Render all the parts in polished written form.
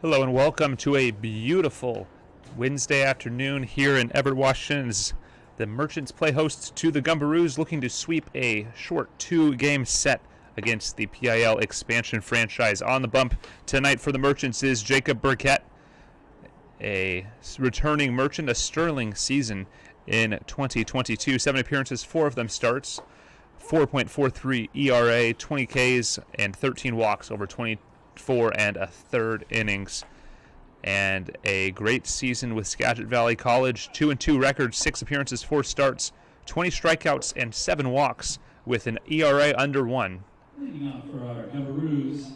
Hello and welcome to a beautiful Wednesday afternoon here in Everett, Washington. As the Merchants play host to the Gumberoos, looking to sweep a short 2-game set against the PIL expansion franchise. On the bump tonight for the Merchants is Jacob Burkett, a returning Merchant, a sterling season in 2022. 7 appearances, 4 of them starts, 4.43 ERA, 20 Ks, and 13 walks over 24 and a third innings. And a great season with Skagit Valley College. 2-2 record, 6 appearances, 4 starts, 20 strikeouts, and 7 walks with an ERA under 1. Leading off for our Gumberoos.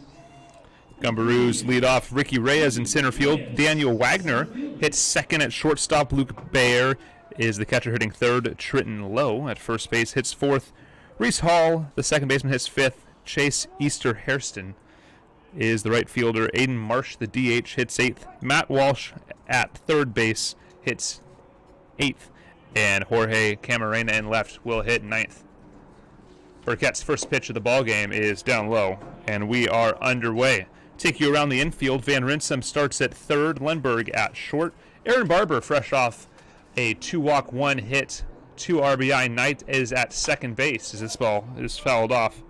Gumberoos lead off Ricky Reyes in center field. Daniel Wagner hits second at shortstop. Luke Bayer is the catcher hitting third. Triton Lowe at first base hits fourth. Reese Hall, the second baseman, hits fifth. Chase Easter Hairston is the right fielder. Aiden Marsh, the DH, hits eighth. Matt Walsh at third base hits eighth. And Jorge Camarena in left will hit ninth. Burkett's first pitch of the ball game is down low, and we are underway. Take you around the infield. Van Rinsum starts at third. Lundberg at short. Aaron Barber, fresh off a 2-walk, 1-hit, 2 RBI night, is at second base as this ball is fouled off.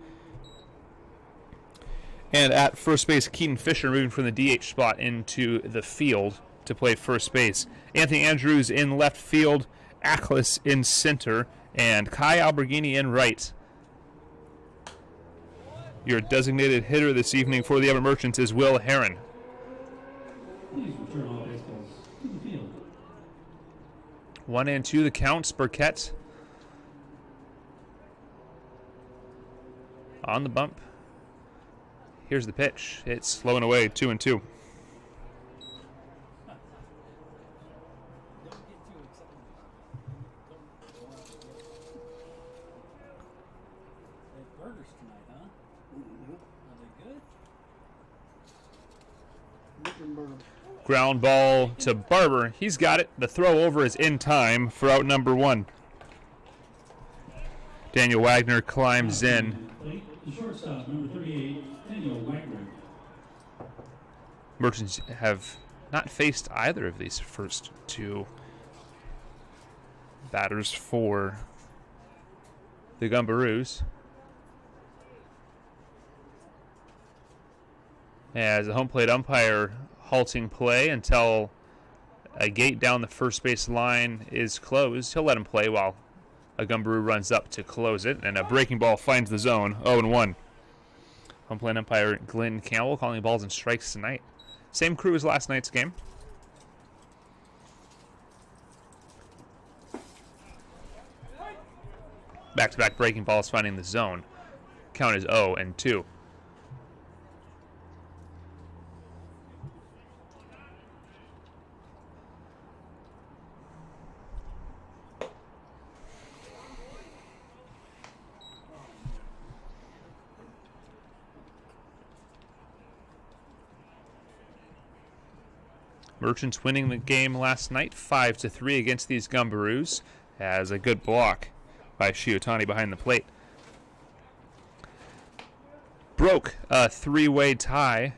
And at first base, Keaton Fisher moving from the DH spot into the field to play first base. Anthony Andrews in left field, Ackles in center, and Kai Alberghini in right. Your designated hitter this evening for the Everett Merchants is Will Heron. Please return all baseballs to the field. 1-2 the counts. Burkett on the bump. Here's the pitch. It's slow and away, 2-2. Burgers tonight, huh? Are they good? Ground ball to Barber. He's got it. The throw over is in time for out number 1. Daniel Wagner climbs in. The shortstop, number 38, Daniel Wagner. Merchants have not faced either of these first 2 batters for the Gumberoos. As the home plate umpire halting play until a gate down the first base line is closed. He'll let him play while a Gumberoo runs up to close it, and a breaking ball finds the zone, 0-1. Home plate umpire Glenn Campbell calling balls and strikes tonight. Same crew as last night's game. Back-to-back breaking balls finding the zone. Count is 0-2. Merchants winning the game last night 5-3 against these Gumberoos, as a good block by Shiotani behind the plate broke a 3-way tie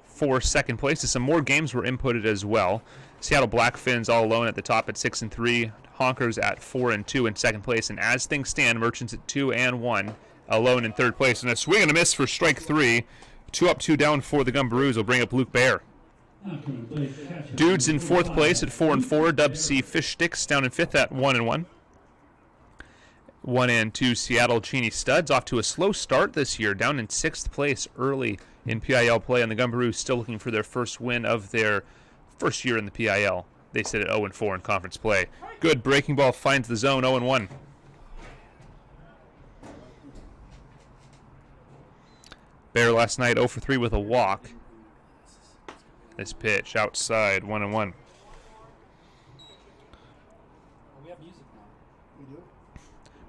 for second place. Some more games were inputted as well. Seattle Blackfins all alone at the top at 6-3, Honkers at 4-2 in second place, and as things stand, Merchants at 2-1 alone in third place. And a swing and a miss for strike 3. 2 up, 2 down for the Gumberoos will bring up Luke Bayer. Dudes in fourth place at 4-4. Dub C Fish Sticks down in fifth at 1-1. 1-2 Seattle Cheney Studs off to a slow start this year, down in sixth place early in PIL play, and the Gumberoos still looking for their first win of their first year in the PIL. They sit at 0-4 in conference play. Good breaking ball finds the zone, 0-1. Bayer last night 0-3 with a walk. This pitch outside, 1-1. We have music now. We do?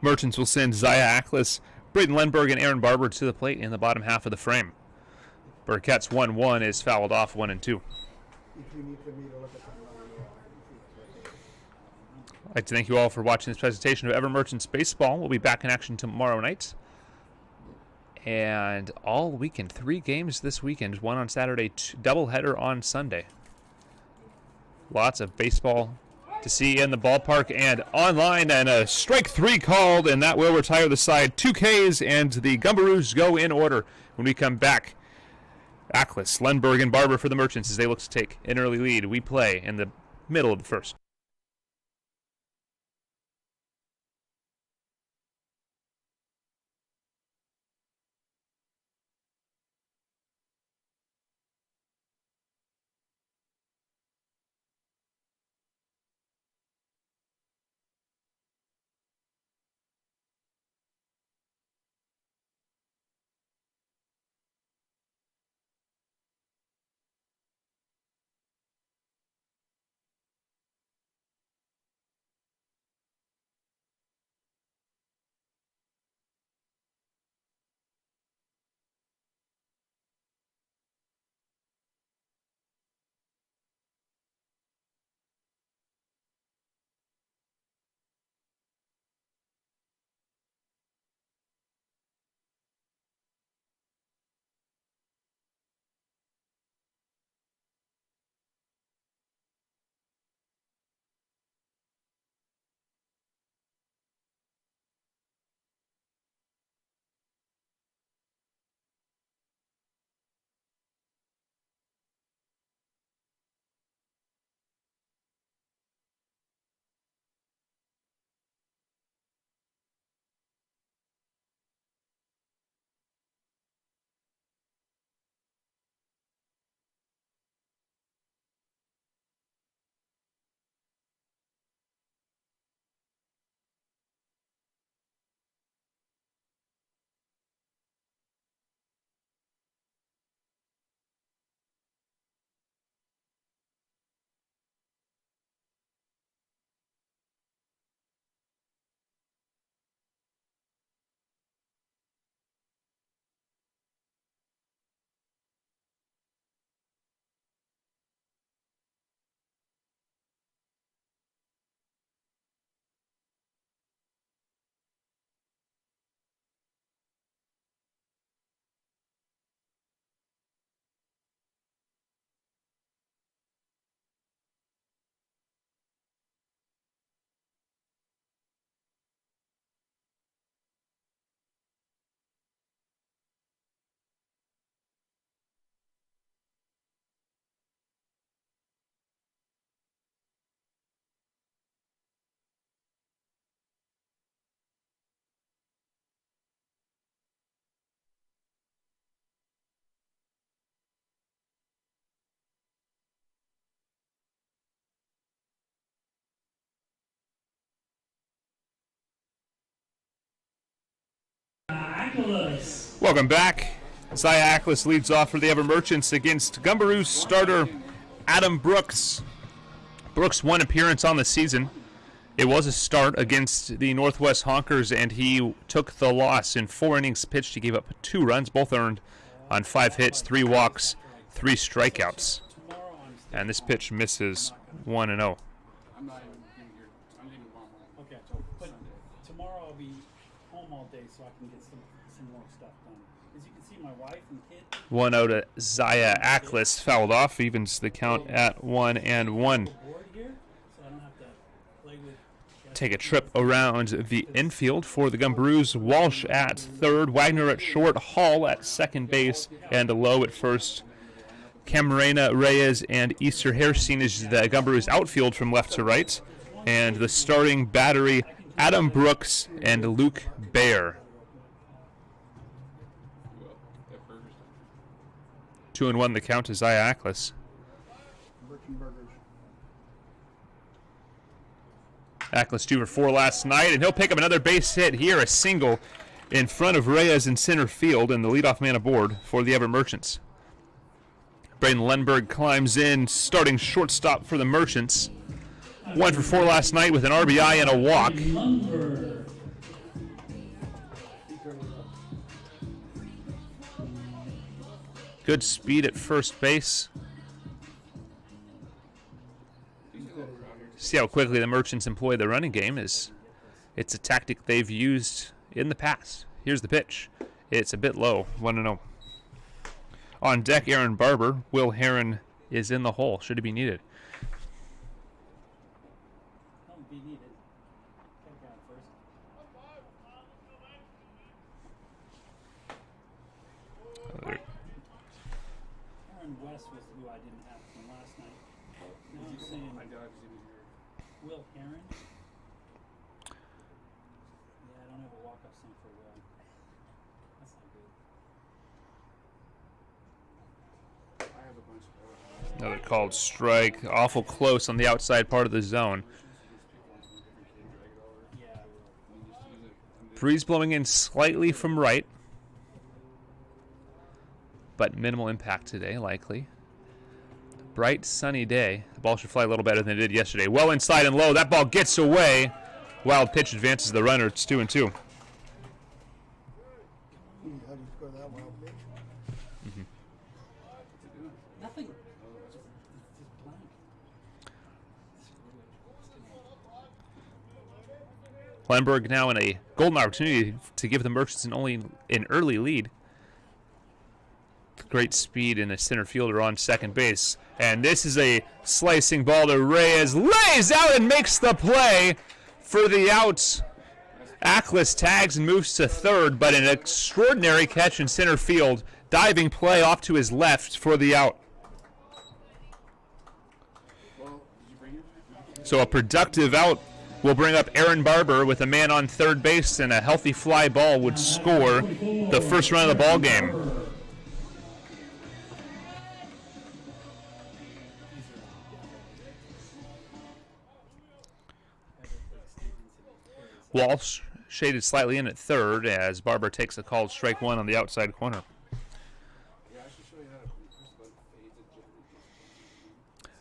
Merchants will send Zaya Ackles, Braden Lundberg, and Aaron Barber to the plate in the bottom half of the frame. Burkett's 1-1 is fouled off, 1-2. I'd like to thank you all for watching this presentation of Everett Merchants Baseball. We'll be back in action tomorrow night. And all weekend, 3 games this weekend, 1 on Saturday, doubleheader on Sunday. Lots of baseball to see in the ballpark and online, and a strike 3 called, and that will retire the side. 2 Ks, and the Gumberoos go in order when we come back. Ackles, Lenberg, and Barber for the Merchants as they look to take an early lead. We play in the middle of the first. Welcome back. Zaya Ackles leads off for the Everett Merchants against Gumberoos starter Adam Brooks. Brooks' 1 appearance on the season. It was a start against the Northwest Honkers, and he took the loss in 4 innings pitched. He gave up 2 runs, both earned on 5 hits, 3 walks, 3 strikeouts. And this pitch misses 1-0. I'm not even getting here. I'm leaving tomorrow morning. Okay, but tomorrow I'll be home all day so I can get some more stuff done. As you can see, my wife and kid. 1-0 to Zaya Ackles, fouled off, evens the count at 1-1. Take a trip around the infield for the Gumberoos. Walsh at third, Wagner at short, Hall at second base, and Lowe at first. Camarena, Reyes, and Easter Hairsteen is the Gumberoos outfield from left to right. And the starting battery, Adam Brooks and Luke Baer. 2-1 the count to Zaya Ackles. Ackles 2 for 4 last night, and he'll pick up another base hit here, a single in front of Reyes in center field, and the leadoff man aboard for the Everett Merchants. Braden Lenberg climbs in, starting shortstop for the Merchants. 1 for 4 last night with an RBI and a walk. Good speed at first base. See how quickly the Merchants employ the running game. It's a tactic they've used in the past. Here's the pitch. It's a bit low, 1-0. On deck, Aaron Barber. Will Heron is in the hole, should he be needed. Don't be needed. Take down first. Aaron West was who I didn't have from last night. Now I'm saying Will Heron. Yeah, I don't have a walk-up song for Will. That's not good. I have a bunch of Another called strike. Awful close on the outside part of the zone. Yeah, I will. Breeze blowing in slightly from right, but minimal impact today, likely. Bright, sunny day. The ball should fly a little better than it did yesterday. Well inside and low. That ball gets away. Wild pitch advances the runner. It's 2-2. How do you score that wild pitch? Nothing. It's just blank. Lundberg now in a golden opportunity to give the Merchants an early lead. Great speed in the center fielder on second base. And this is a slicing ball to Reyes. Lays out and makes the play for the out. Ackles tags and moves to third, but an extraordinary catch in center field. Diving play off to his left for the out. So a productive out will bring up Aaron Barber with a man on third base, and a healthy fly ball would score the first run of the ball game. Walsh shaded slightly in at third as Barber takes a called strike one on the outside corner.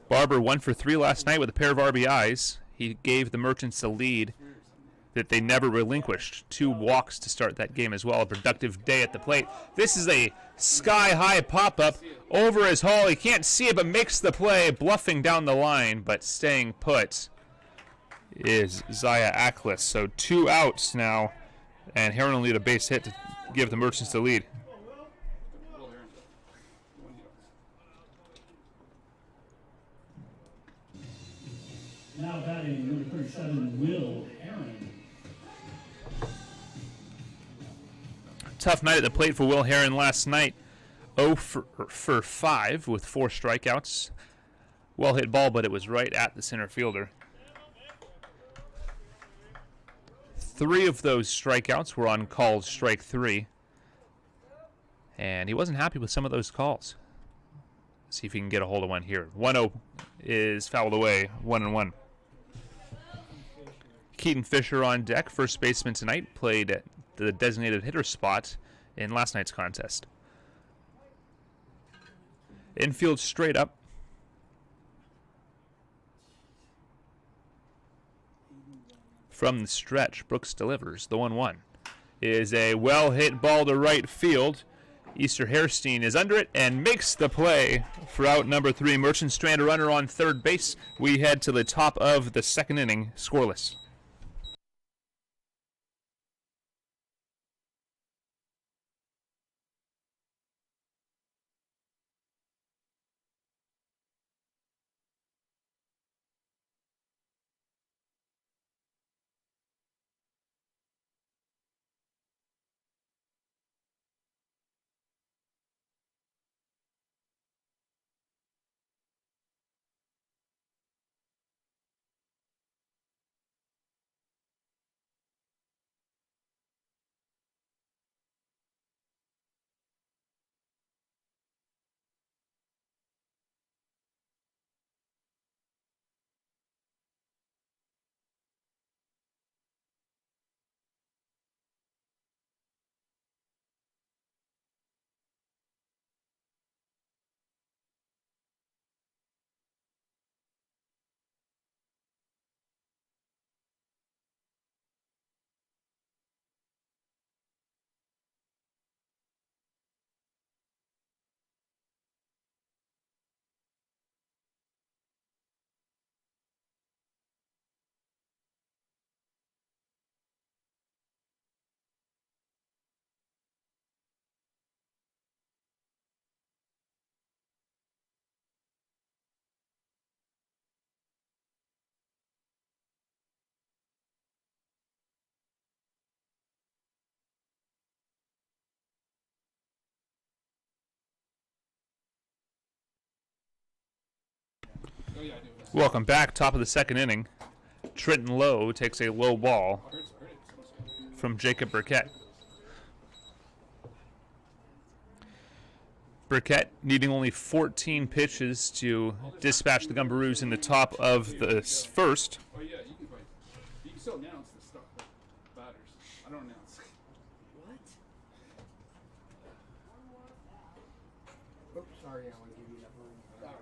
Barber 1 for 3 last night with a pair of RBIs. He gave the Merchants a lead that they never relinquished. 2 walks to start that game as well. A productive day at the plate. This is a sky-high pop-up over his hole. He can't see it, but makes the play, bluffing down the line, but staying put is Zaya Ackles. So 2 outs now, and Heron will need a base hit to give the Merchants the lead. Now batting number 37, Will Heron. Tough night at the plate for Will Heron last night. 0 for 5 with 4 strikeouts. Well hit ball, but it was right at the center fielder. 3 of those strikeouts were on called strike 3. And he wasn't happy with some of those calls. See if he can get a hold of one here. 1-0 is fouled away, 1-1. Keaton Fisher on deck, first baseman tonight, played at the designated hitter spot in last night's contest. Infield straight up. From the stretch, Brooks delivers. The 1-1 is a well-hit ball to right field. Easter Hairstein is under it and makes the play for out number 3. Merchant strand a runner on third base. We head to the top of the second inning, scoreless. Welcome back. Top of the second inning. Trenton Lowe takes a low ball from Jacob Burkett. Burkett needing only 14 pitches to dispatch the Gumberoos in the top of the first. Oh yeah, you can still announce the stuff batters. I don't announce. What? Oops, sorry, I want to give you enough room. Sorry.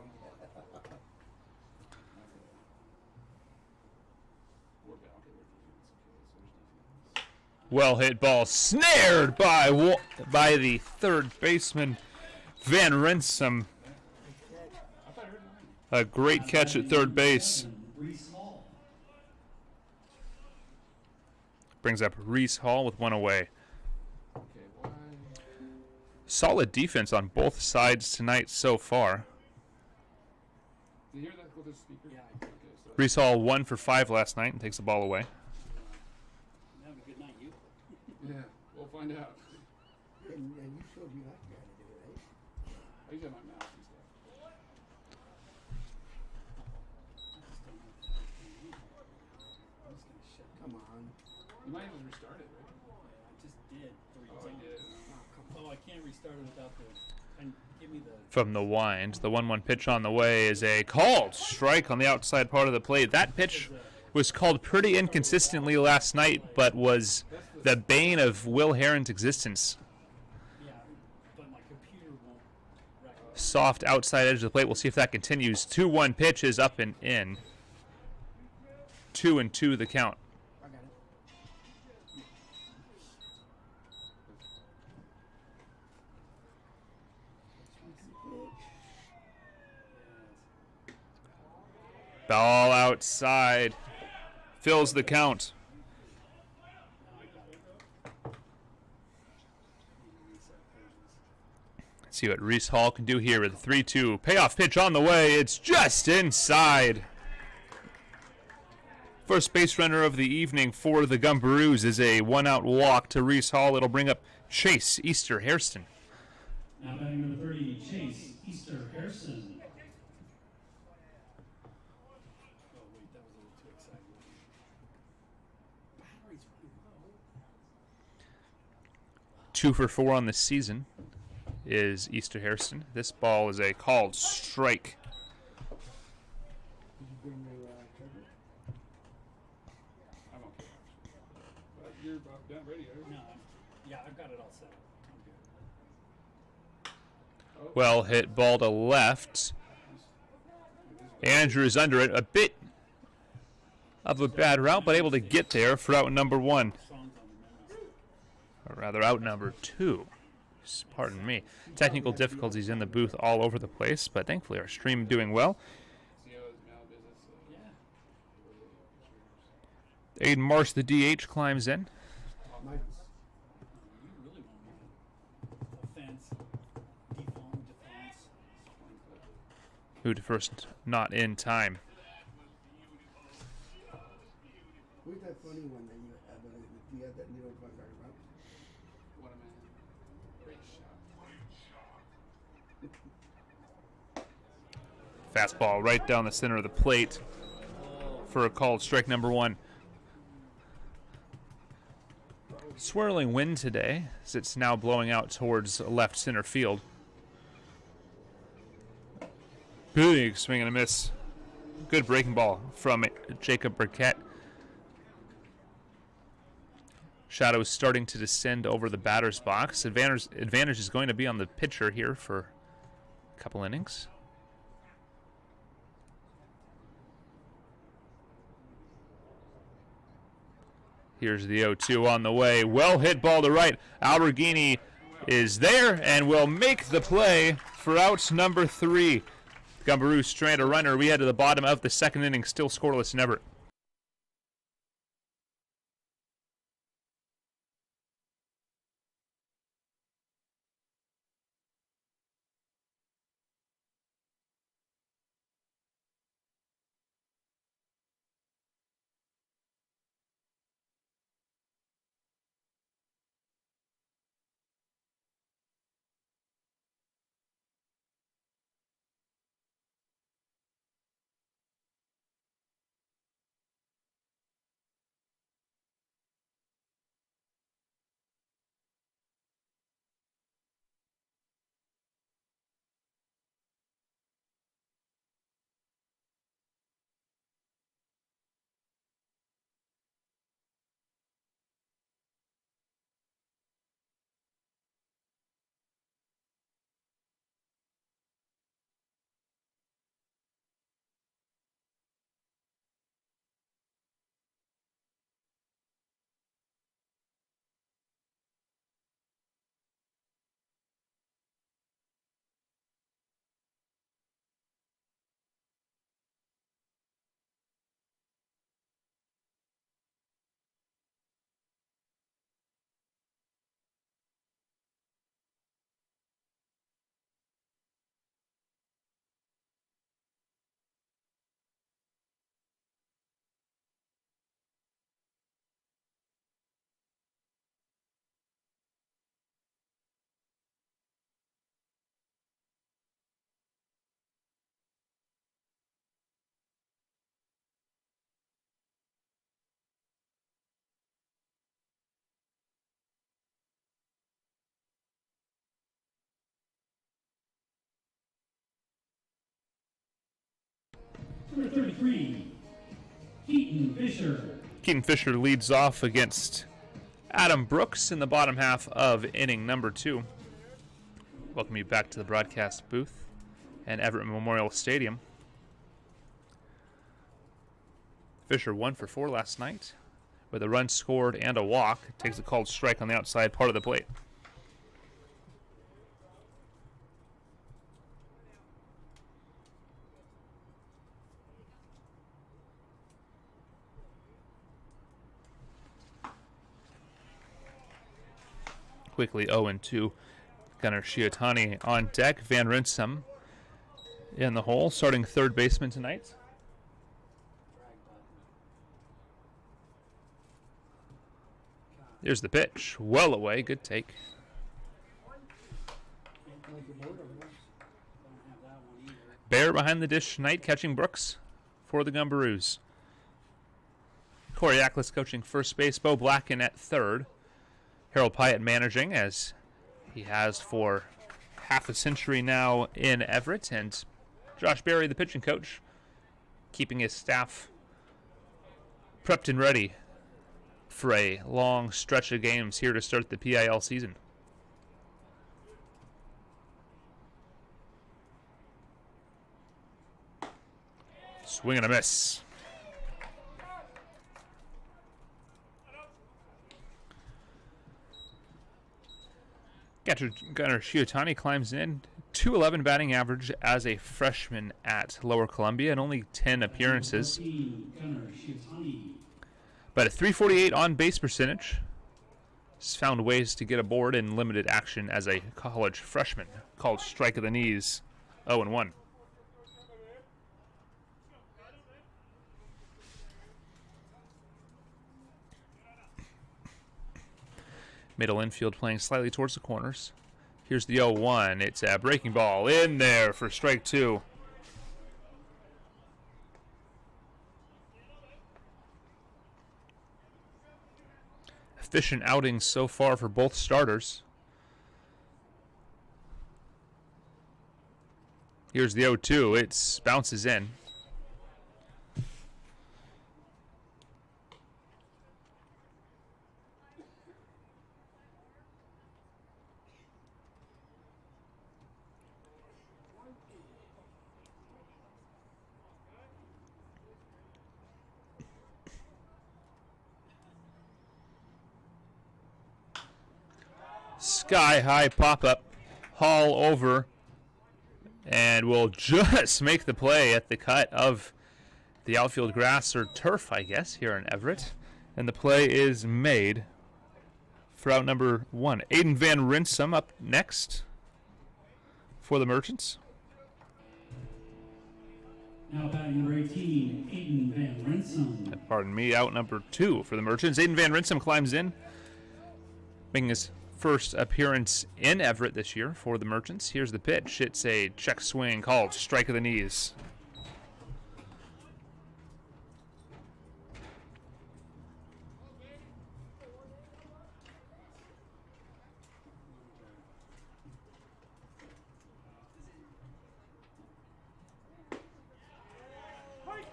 Well hit ball, snared by the third baseman Van Renssum. A great catch at third base. Brings up Reese Hall with one away. Solid defense on both sides tonight so far. Did you hear that with the speaker? Yeah. Okay, so Reese Hall 1 for 5 last night and takes the ball away. Have a good night, you. yeah, we'll find out. And you showed me that guy to do it, right? I usually have my mouse and stuff. I'm just gonna shut. Come on. You might just restart it, right? I just did 3 Oh, I times. did. Oh, I can't restart it without the. And give me the. From the wind, the 1-1 pitch on the way is a called strike on the outside part of the plate. That pitch was called pretty inconsistently last night, but was the bane of Will Heron's existence. Yeah, but my computer won't record. Soft outside edge of the plate. We'll see if that continues. 2-1 pitch is up and in. 2-2 the count. I got it. Ball outside. Fills the count. Let's see what Reese Hall can do here with a 3-2. Payoff pitch on the way. It's just inside. First base runner of the evening for the Gumberoos is a 1-out walk to Reese Hall. It'll bring up Chase Easter Hairston. Now batting number 30, Chase Easter Hairston. Oh wait, that was a little too exciting. Battery's running low. 2 for 4 on the season is Easter Hairston. This ball is a called strike. Did you bring your charger? I'm okay. But you're about done ready, are you? No, yeah, I've got it all set up. I'm good. Well hit ball to left. Andrew is under it. A bit of a bad route, but able to get there for out number 1. Songs on the memory. Or rather, out number 2. Pardon me. Technical difficulties in the booth all over the place, but thankfully our stream doing well. See how it's now business. Yeah. Aiden Marsh, the DH, climbs in. My, You really want me to offense, defense. Who to first not in time. who's that funny one that you have? Do you have that little one right around? What a man. Great shot. Fastball right down the center of the plate for a called strike number 1. Swirling wind today as it's now blowing out towards left center field. Big swing and a miss. Good breaking ball from Jacob Burkett. Shadow is starting to descend over the batter's box. Advantage is going to be on the pitcher here for a couple innings. Here's the 0-2 on the way. Well hit ball to right. Alberghini is there and will make the play for out number 3. Gumberoos strand a runner. We head to the bottom of the second inning, still scoreless in Everett. Number 33, Keaton Fisher. Keaton Fisher leads off against Adam Brooks in the bottom half of inning number 2. Welcome you back to the broadcast booth and Everett Memorial Stadium. Fisher 1 for 4 last night with a run scored and a walk. Takes a called strike on the outside part of the plate. Quickly 0-2. Gunnar Shiotani on deck. Van Rinsum in the hole, starting third baseman tonight. Here's the pitch. Well away. Good take. Bear behind the dish tonight, catching Brooks for the Gumberoos. Corey Ackles coaching first base. Bo Blacken at third. Harold Pyatt managing, as he has for half a century now in Everett. And Josh Berry, the pitching coach, keeping his staff prepped and ready for a long stretch of games here to start the PIL season. Swing and a miss. Gunnar Shiotani climbs in. .211 batting average as a freshman at Lower Columbia and only 10 appearances. But a .348 on base percentage. He's found ways to get aboard in limited action as a college freshman. Called strike of the knees. 0-1. Middle infield playing slightly towards the corners. Here's the 0-1. It's a breaking ball in there for strike 2. Efficient outings so far for both starters. Here's the 0-2. It bounces in. Sky high pop up, haul over, and will just make the play at the cut of the outfield grass or turf, I guess, here in Everett. And the play is made for out number 1. Aiden Van Rinsum up next for the Merchants. Now batting number 18, Aiden Van Rinsum. Pardon me, out number 2 for the Merchants. Aiden Van Rinsum climbs in, making his first appearance in Everett this year for the Merchants. Here's the pitch. It's a check swing called strike of the knees.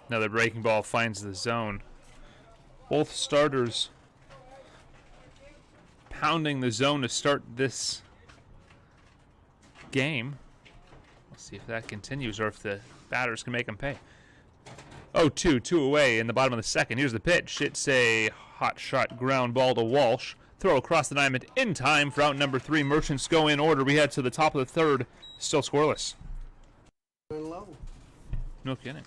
Another breaking ball finds the zone. Both starters pounding the zone to start this game. We'll see if that continues or if the batters can make them pay. 0-2, 2 away in the bottom of the second. Here's the pitch. It's a hot shot ground ball to Walsh. Throw across the diamond in time for out number 3. Merchants go in order. We head to the top of the third. Still scoreless. No kidding.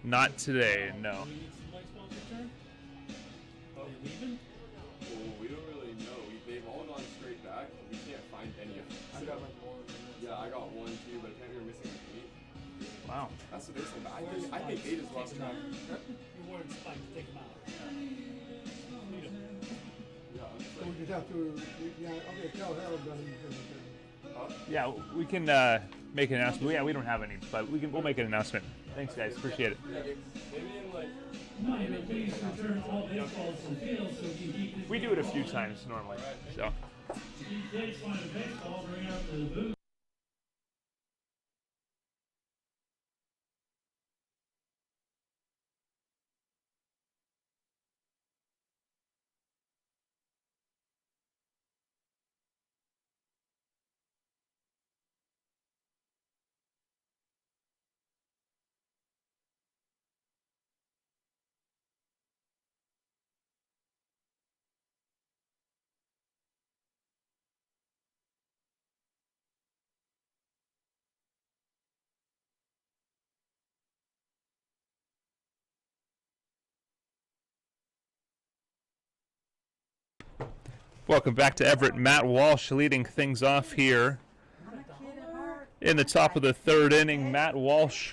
Not today, no. We need some baseball return? Are you leaving? Well, we don't really know. They've all gone straight back. We can't find any of them. I got like one. Yeah, I got 1 too, but apparently we're missing like 8. Wow. That's the baseball. I think 8 is lost track. You wanted Spike to take him out. Need him. Yeah, I'm just So we like, just have to, okay, tell Harold that he's gonna Yeah, we can make an announcement. Yeah, we don't have any, but we'll make an announcement. Thanks, guys. Appreciate it. maybe in like Reminder, please return all baseballs to the field so we can keep this. We do it a few times normally. So. If you kids find a baseball, bring it up to the booth. Welcome back to Everett. Matt Walsh leading things off here in the top of the third inning. Matt Walsh,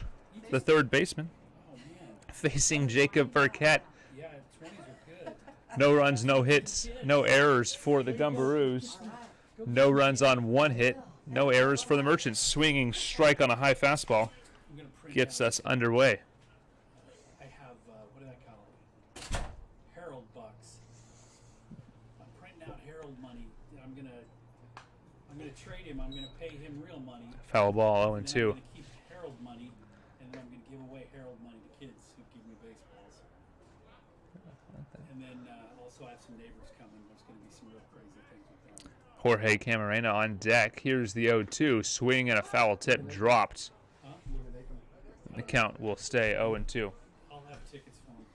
the third baseman, facing Jacob Burkett. Yeah, 20s are good. No runs, no hits, no errors for the Gumberoos. No runs on one hit, no errors for the Merchants. Swinging strike on a high fastball I'm gonna print gets out. us underway. I have what did I call it? Harold bucks. I'm printing out Harold money. I'm gonna trade him. I'm gonna pay him real money. Foul ball, 0 And then I'm 2. gonna keep Harold money, and then I'm gonna give away Harold money to kids who give me baseballs. And then also I have some neighbors coming. There's gonna be some real crazy things with them. Jorge Camarena on deck. Here's the 0 2. Swing and a foul tip dropped. Huh? The count will stay 0 2. I'll have tickets for him.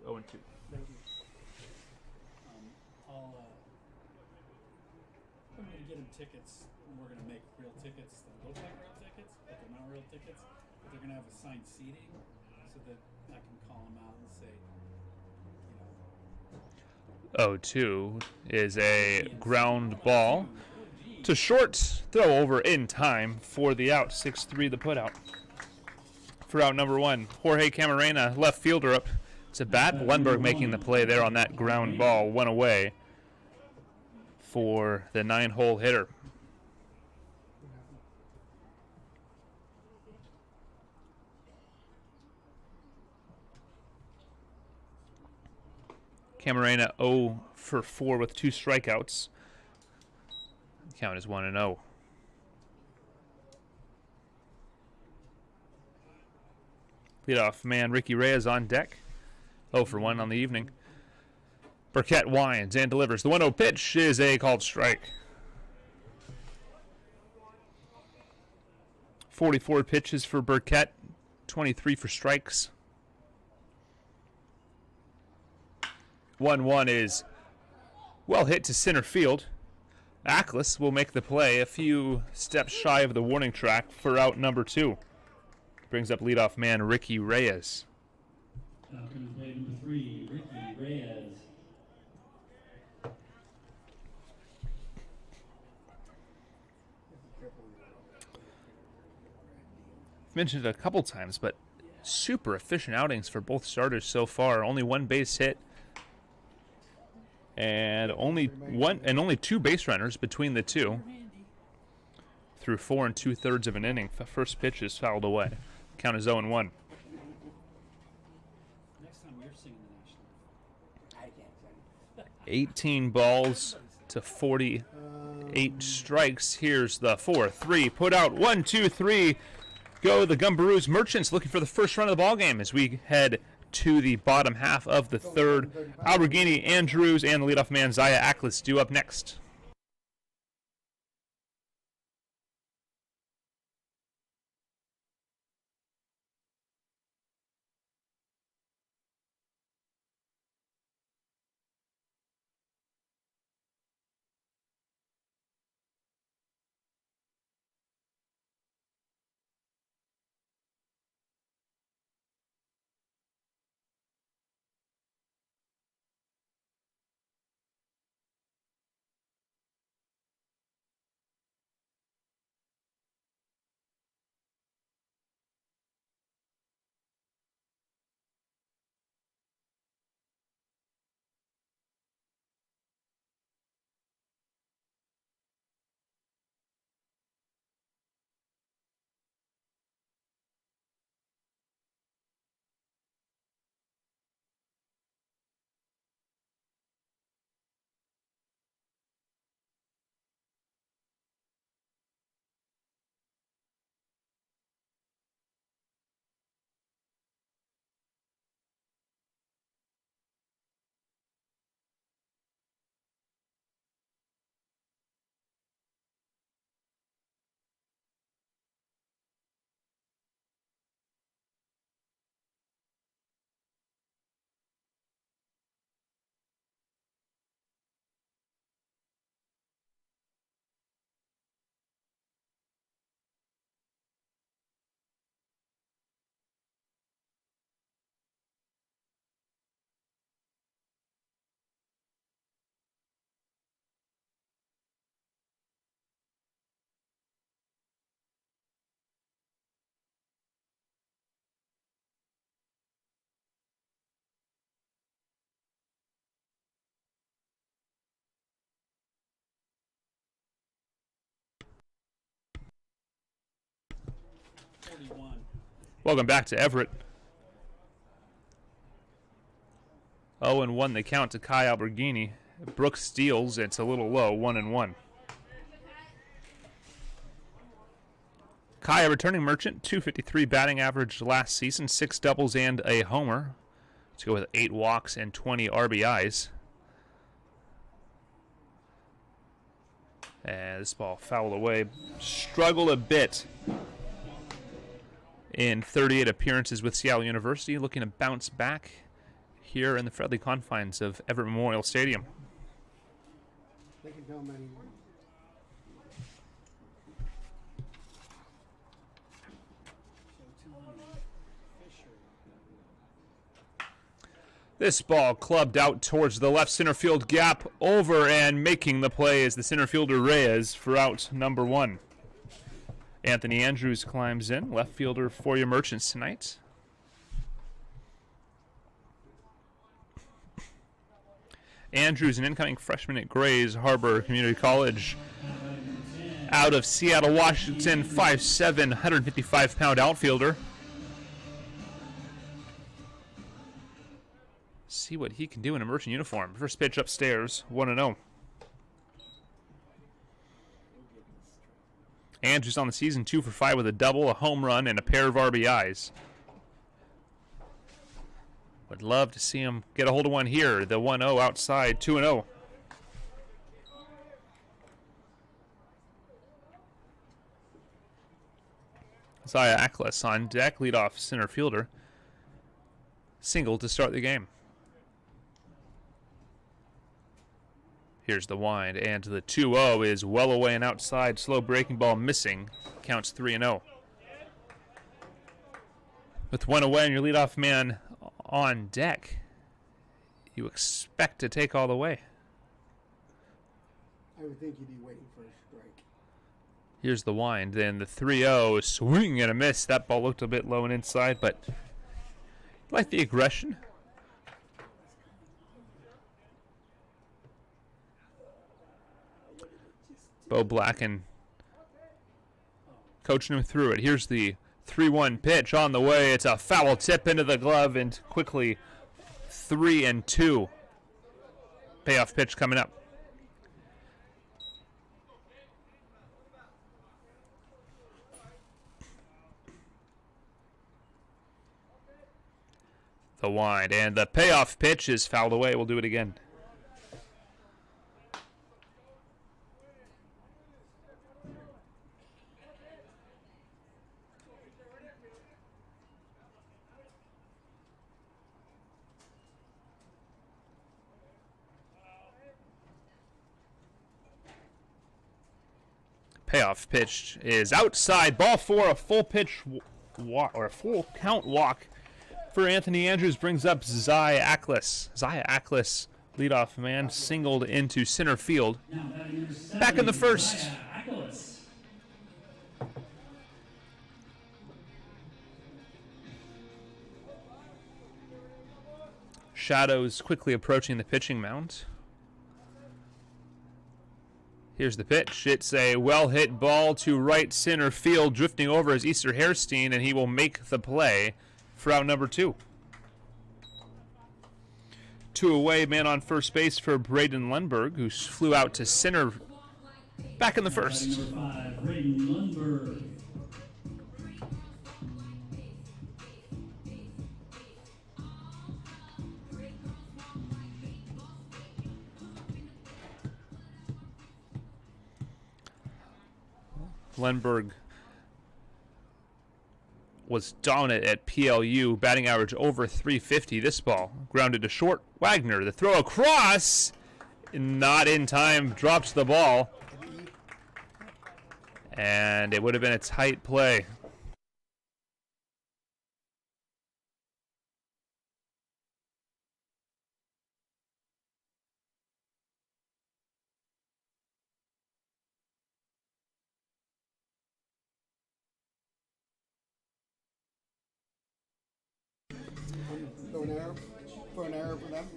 0 2. I'm gonna get him tickets, and we're gonna make real tickets that look like real tickets, but they're not real tickets. But they're gonna have assigned seating, so that I can call them out and say, you know, 0 2 is a ground ball to short. Throw over in time for the out. 6-3 the put out. For out number 1, Jorge Camarena, left fielder, up to bat. Lundberg making the play there on that ground ball. One away for the 9-hole hitter. Camarena 0 for 4 with 2 strikeouts. Count is 1 0. Leadoff man Ricky Reyes on deck. 0 for 1 on the evening. Burkett winds and delivers. The 1-0 pitch is a called strike. 44 pitches for Burkett, 23 for strikes. 1-1 is well hit to center field. Ackles will make the play a few steps shy of the warning track for out number 2. Brings up leadoff man Ricky Reyes. Falcons play number 3, Ricky Reyes. I've mentioned it a couple times, but super efficient outings for both starters so far. Only 1 base hit and only 2 base runners between the two through 4 2/3 of an inning. The first pitch is fouled away. Count is 0-1. next time you're singing the national. I can't sing. 18 balls to 48 strikes. Here's the 4-3. Put out 1, 2, 3. Go the Gumberoos Merchants looking for the first run of the ball game as we head to the bottom half of the third. Alberghini, Andrews, and the leadoff man Zaya Ackles due up next. 41. Welcome back to Everett. 0-1 the count to Kai Alberghini. Brooks steals. It's a little low, 1-1. Kai, a returning merchant, 253 batting average last season, 6 doubles and a homer. Let's go with 8 walks and 20 RBIs. And this ball fouled away. Struggled a bit in 38 appearances with Seattle University, looking to bounce back here in the friendly confines of Everett Memorial Stadium. They can tell many. This ball clubbed out towards the left center field gap, over and making the play is the center fielder Reyes for out number 1. Anthony Andrews climbs in, left fielder for your Merchants tonight. Andrews, an incoming freshman at Grays Harbor Community College. Out of Seattle, Washington, 5'7", 155-pound outfielder. See what he can do in a Merchant uniform. First pitch upstairs, 1-0. Andrews on the season, 2 for 5 with a double, a home run, and a pair of RBIs. Would love to see him get a hold of one here. The 1-0 outside, 2-0. Isaiah Ackles on deck, leadoff center fielder. Single to start the game. Here's the wind, and the 2-0 is well away and outside. Slow breaking ball missing. Counts 3-0. With one away and your leadoff man on deck, you expect to take all the way. I would think you'd be waiting for a strike. Here's the wind, and the 3-0 is swing and a miss. That ball looked a bit low and inside, but I like the aggression. Bo Blacken coaching him through it. Here's the 3-1 pitch on the way. It's a foul tip into the glove, and quickly 3-2. Payoff pitch coming up. The wind, and the payoff pitch is fouled away. We'll do it again. Payoff pitch is outside. Ball 4, a full pitch walk, or a full count walk for Anthony Andrews, brings up Isaiah Ackles. Isaiah Ackles, leadoff man, singled into center field. Back in the first. Shadows quickly approaching the pitching mound. Here's the pitch. It's a well-hit ball to right center field. Drifting over is Easter Hairstein, and he will make the play for out number 2. 2 away, man on first base for Braden Lundberg, who flew out to center back in the first. Number 5, Braden Lundberg. Lundberg was dominant at PLU, batting average over 350. This ball grounded to short. Wagner, the throw across, not in time, drops the ball, and it would have been a tight play. For an error for them.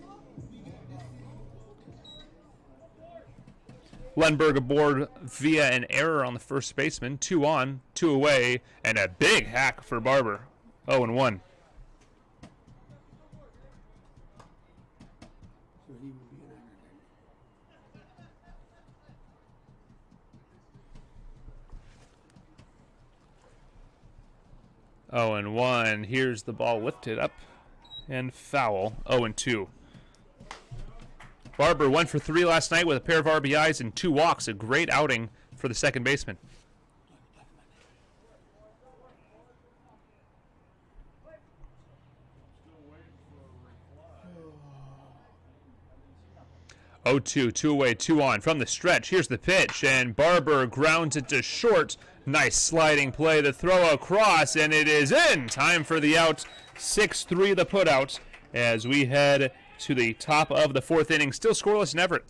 Lundberg aboard via an error on the first baseman. 2 on, 2 away, and a big hack for Barber. 0-1. So he would be an average. 0-1. Here's the ball lifted up and foul. 0-2. Barber 1 for 3 last night with a pair of RBIs and 2 walks. A great outing for the second baseman. 0-2, 2 away, 2 on from the stretch. Here's the pitch, and Barber grounds it to short. Nice sliding play to throw across, and it is in. Time for the out. 6-3 the putout as we head to the top of the 4th inning. Still scoreless in Everett.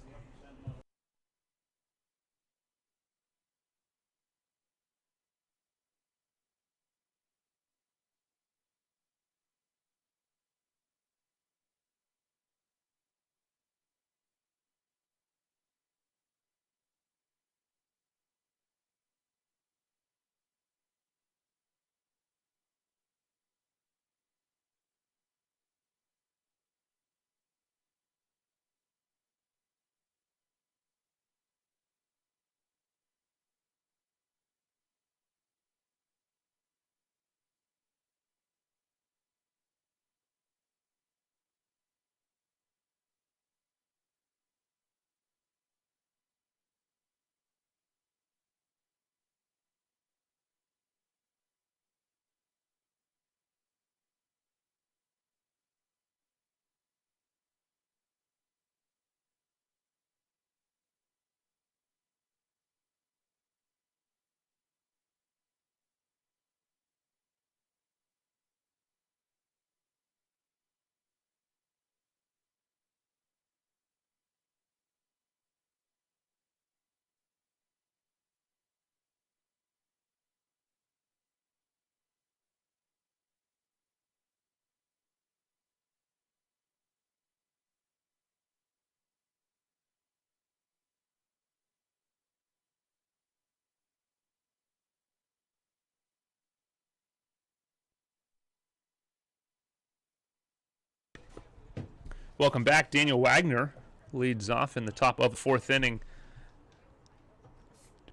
Welcome back. Daniel Wagner leads off in the top of the 4th inning.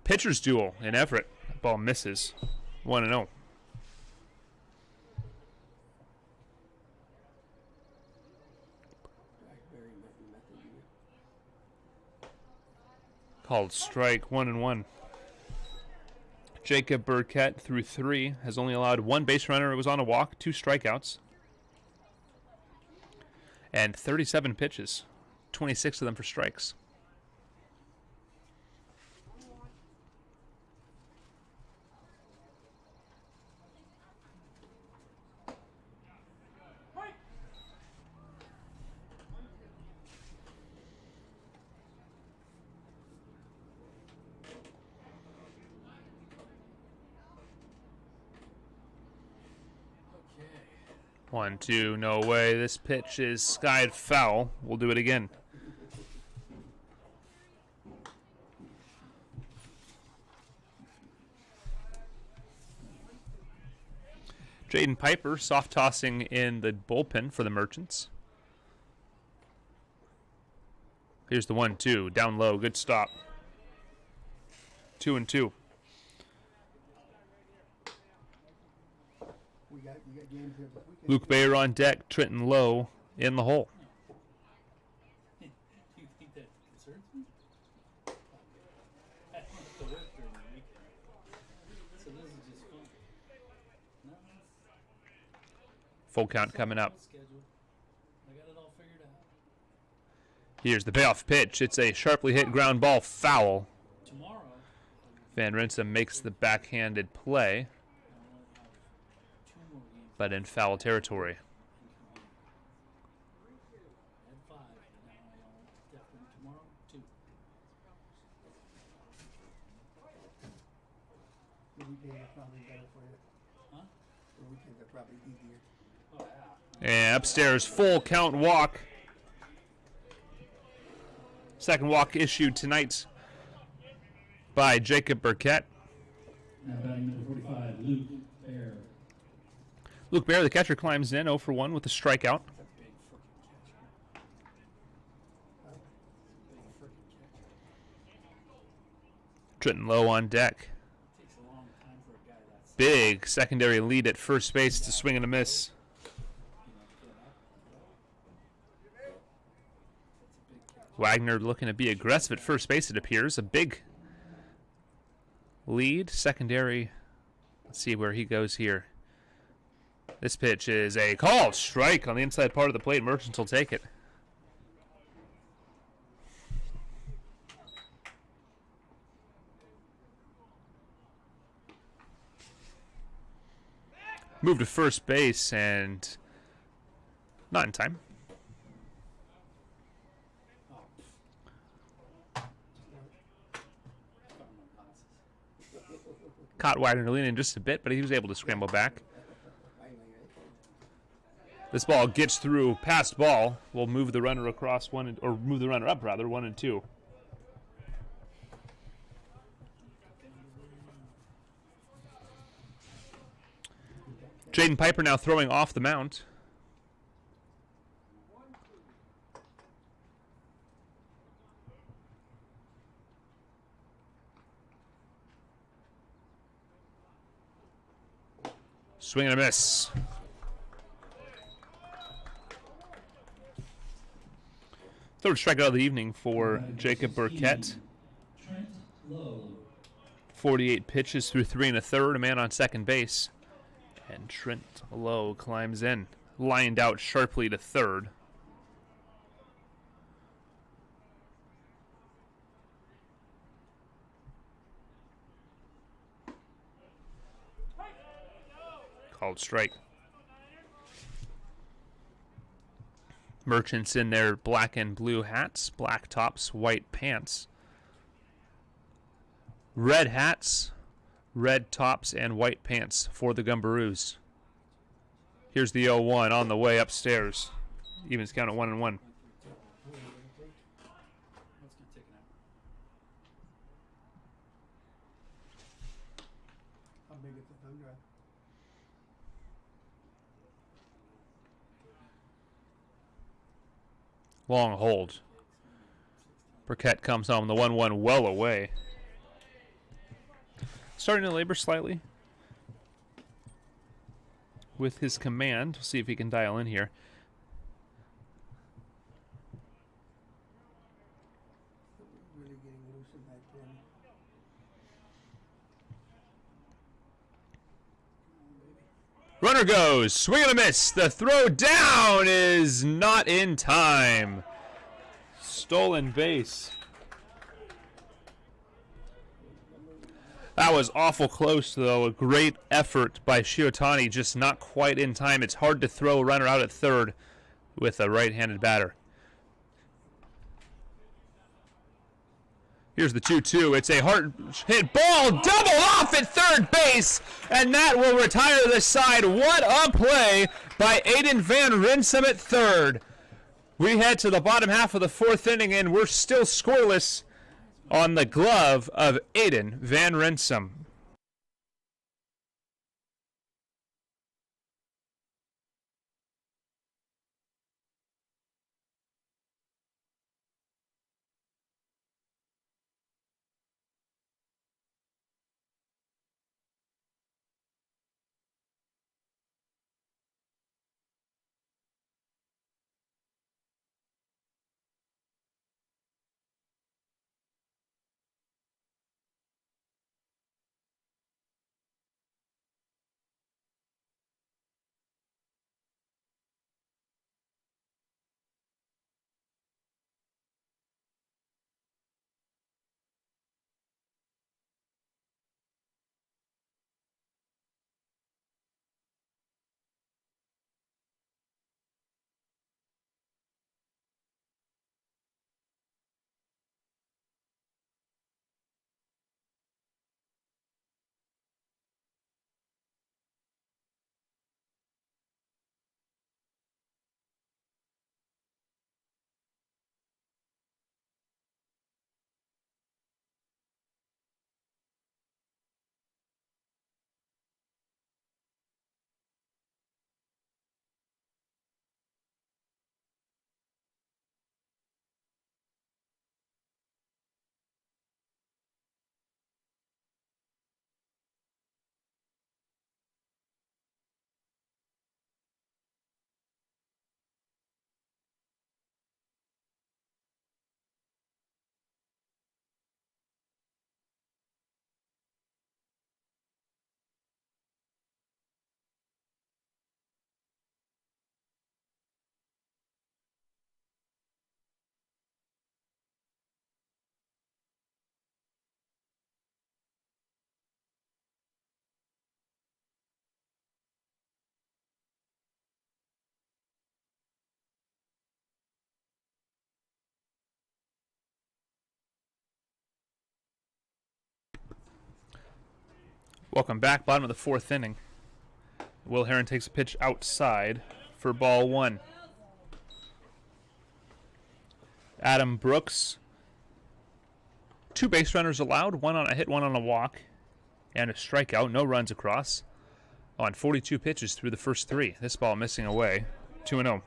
Pitcher's duel in Everett. That ball misses. 1-0. Called strike. 1-1. Jacob Burkett threw 3, has only allowed 1 base runner. It was on a walk, 2 strikeouts. And 37 pitches, 26 of them for strikes. Okay. 1-2, no way. This pitch is skied foul. We'll do it again. Jaden Piper soft tossing in the bullpen for the Merchants. Here's the 1-2, down low, good stop. 2-2. You got games here this weekend. Luke Bayer on deck, Trenton Lowe in the hole. Do you think that concerns me? I don't have to work during the weekend. So this is just fun. No, Full count coming up. schedule. I got it all figured out. Here's the payoff pitch. It's a sharply hit ground ball foul. Tomorrow, Van Rinsum makes the backhanded play, I only have 2 more games but in foul territory. in I had 5, and now I only definitely tomorrow 2. The weekends are probably better for you. Huh? The weekends are probably easier. Oh yeah. And upstairs, full count walk. Second walk issued tonight by Jacob Burkett. Now batting number 45, Luke Bear. Luke Bear, the catcher, climbs in 0 for 1 with a strikeout. That's a big freaking catch. Big freaking catch. Trenton Lowe on deck. Takes a long time for a guy that's Big secondary lead at first base to swing and a miss. Wagner looking to be aggressive at first base, it appears. A big lead. Secondary. Let's see where he goes here. This pitch is a called strike on the inside part of the plate. Merchants will take it. Move to first base and not in time. Caught Wagner leaning just a bit, but he was able to scramble back. This ball gets through past ball. We'll move the runner across or move the runner up rather, 1 and 2. Jaden Piper now throwing off the mound. Swing and a miss. Third strikeout of the evening for Jacob Burkett. Trent Lowe. 48 pitches through 3 1/3. A man on second base. And Trent Lowe climbs in. Lined out sharply to third. Called strike. Merchants in their black and blue hats, black tops, white pants. Red hats, red tops, and white pants for the Gumberoos. Here's the 0-1 on the way upstairs. Evens count at 1 and 1. Let's get taken out. How big is the thumb drive? Long hold. Burkett comes home. The 1-1 well away. Starting to labor slightly with his command. We'll see if he can dial in here. Really getting loose in that pen. Runner goes. Swing and a miss. The throw down is not in time. Stolen base. That was awful close, though. A great effort by Shiotani, just not quite in time. It's hard to throw a runner out at third with a right-handed batter. Here's the 2-2. It's a hard hit ball, double off at third base, and that will retire the side. What a play by Aiden Van Rinsum at third. We head to the bottom half of the fourth inning, and we're still scoreless on the glove of Aiden Van Rinsum. Welcome back, bottom of the fourth inning. Will Heron takes a pitch outside for ball one. Adam Brooks, 2 base runners allowed, 1 on a hit, 1 on a walk, and a strikeout, no runs across on 42 pitches through the first 3. This ball missing away, 2-0.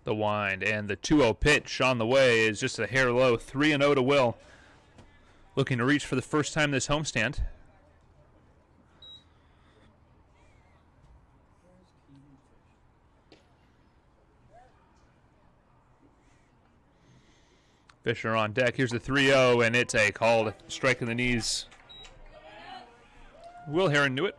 The wind and the 2-0 pitch on the way is just a hair low, 3-0 to Will. Looking to reach for the first time this homestand. Fisher on deck. Here's the 3-0, and it's a called strike in the knees. Will Heron knew it.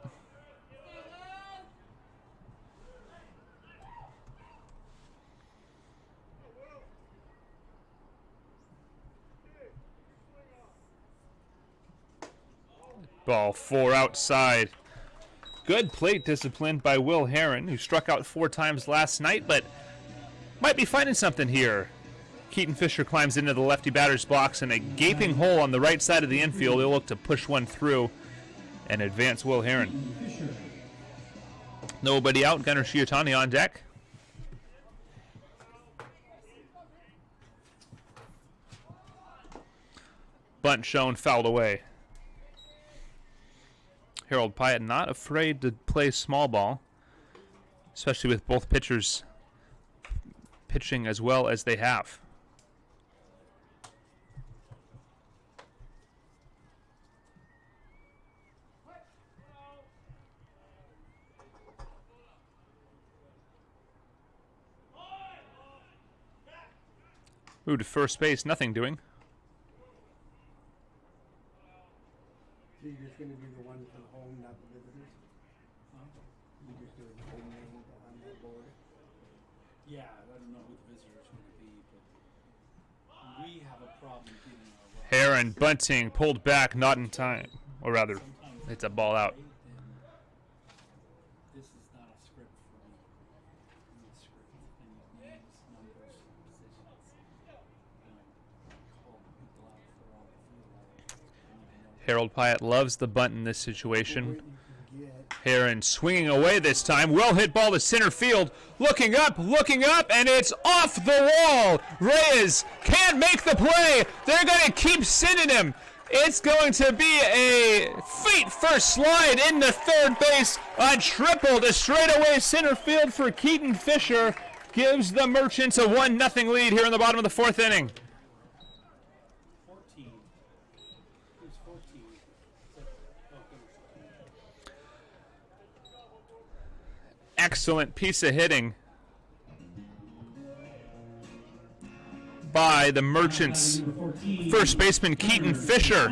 Ball 4 outside. Good plate discipline by Will Heron, who struck out 4 times last night, but might be finding something here. Keaton Fisher climbs into the lefty batter's box in a gaping hole on the right side of the infield. He'll look to push one through and advance Will Heron. Nobody out. Gunnar Shiotani on deck. Bunt shown, fouled away. Harold Pyatt not afraid to play small ball, especially with both pitchers pitching as well as they have. Moved to first base, nothing doing. So you're just going to do the one for the home, not the visitors? You're just doing the home name on that board? Yeah, I don't know who the visitor's going to be, but we have a problem getting our runs. Heron bunting, pulled back, not in time. Or rather, Sometimes it's a ball out. then this is not a script for me. I need a script. I need names, numbers, positions. And I call the people out for all the field out. I need to know. Harold Pyatt loves the bunt in this situation. What you can get. Heron swinging away this time. Well hit ball to center field. Looking up, and it's off the wall. Reyes can't make the play. They're going to keep sending him. It's going to be a feet first slide into third base. A triple to straightaway center field for Keaton Fisher. Gives the Merchants a 1-0 lead here in the bottom of the fourth inning. 14. Who's 14? Excellent piece of hitting by the Merchants. First baseman Keaton Fisher.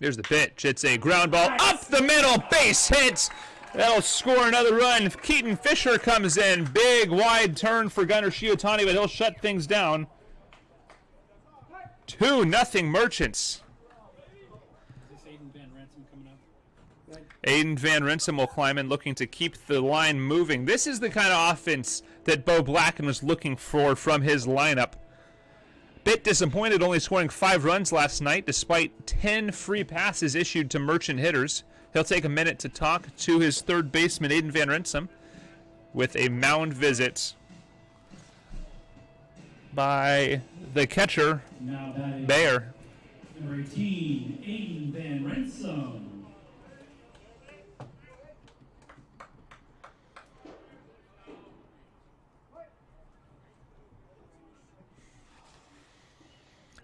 Here's the pitch. It's a ground ball up the middle. Base hit. That'll score another run. Keaton Fisher comes in. Big wide turn for Gunnar Shiotani, but he'll shut things down. 2-0 Merchants. Is this Aiden Van Ransom coming up? Aiden Van Rinsum will climb in, looking to keep the line moving. This is the kind of offense that Bo Blacken was looking for from his lineup. Bit disappointed, only scoring 5 runs last night, despite 10 free passes issued to Merchant hitters. He'll take a minute to talk to his third baseman, Aiden Van Rinsum, with a mound visit by the catcher, Now batting Bayer. number 18, Aiden Van Ransom.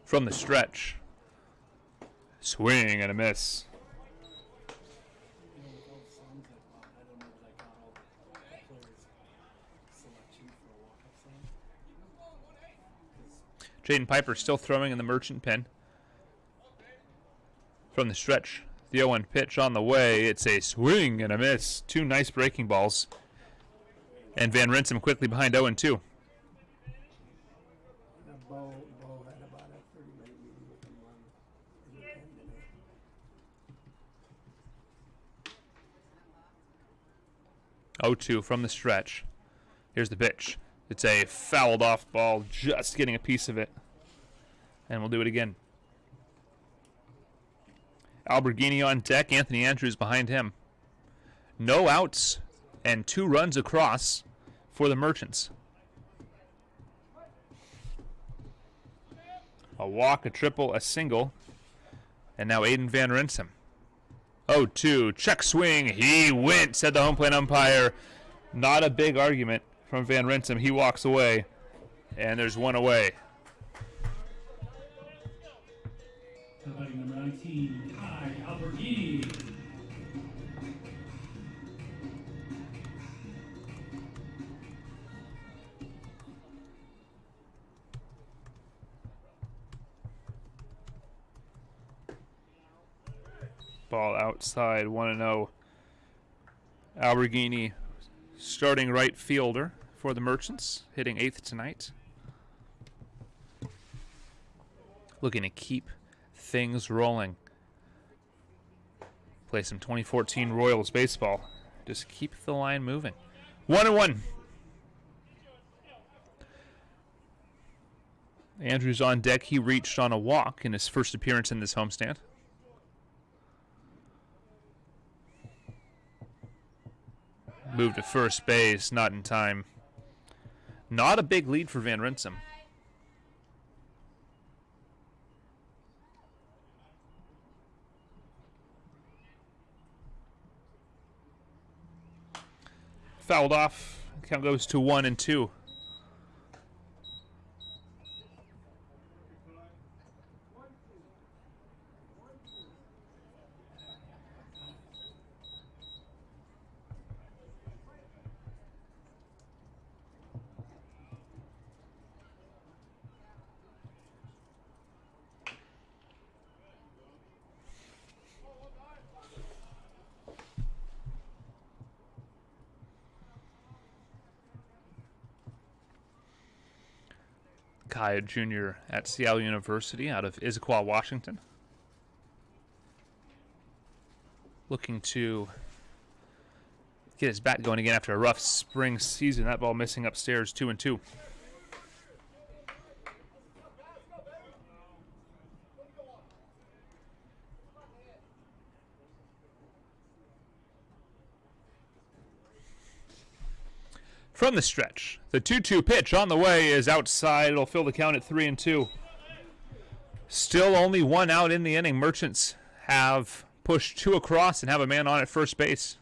From the stretch. Swing and a miss. You know, with all the songs I don't know that I got all the players' selection for a walk-up song. Jaden Piper still throwing in the Merchant pen. From the stretch, the 0-1 pitch on the way. It's a swing and a miss. 2 nice breaking balls. And Van Rinsum quickly behind 0-2. Bo 0-2 from the stretch. Here's the pitch. It's a fouled off ball, just getting a piece of it. And we'll do it again. Alberghini on deck. Anthony Andrews behind him. No outs and 2 runs across for the Merchants. A walk, a triple, a single. And now Aiden Van Rinsum. 0-2. Check swing. He went, said the home plate umpire. Not a big argument from Van Rinsum. He walks away. And there's one away. Fighting number 19, Kai Alberghini. Ball outside, 1-0. Alberghini, starting right fielder for the Merchants, hitting 8th tonight. Looking to keep things rolling. Play some 2014 Royals baseball. Just keep the line moving. 1-1. Andrews on deck. He reached on a walk in his first appearance in this homestand. Moved to first base, not in time. Not a big lead for Van Rinsum. Fouled off. Count goes to 1-2. Kai Jr. at Seattle University out of Issaquah, Washington. Looking to get his bat going again after a rough spring season. That ball missing upstairs, 2-2. From the stretch, the 2-2 pitch on the way is outside. It'll fill the count at 3-2. Still only 1 out in the inning. Merchants have pushed 2 across and have a man on at first base.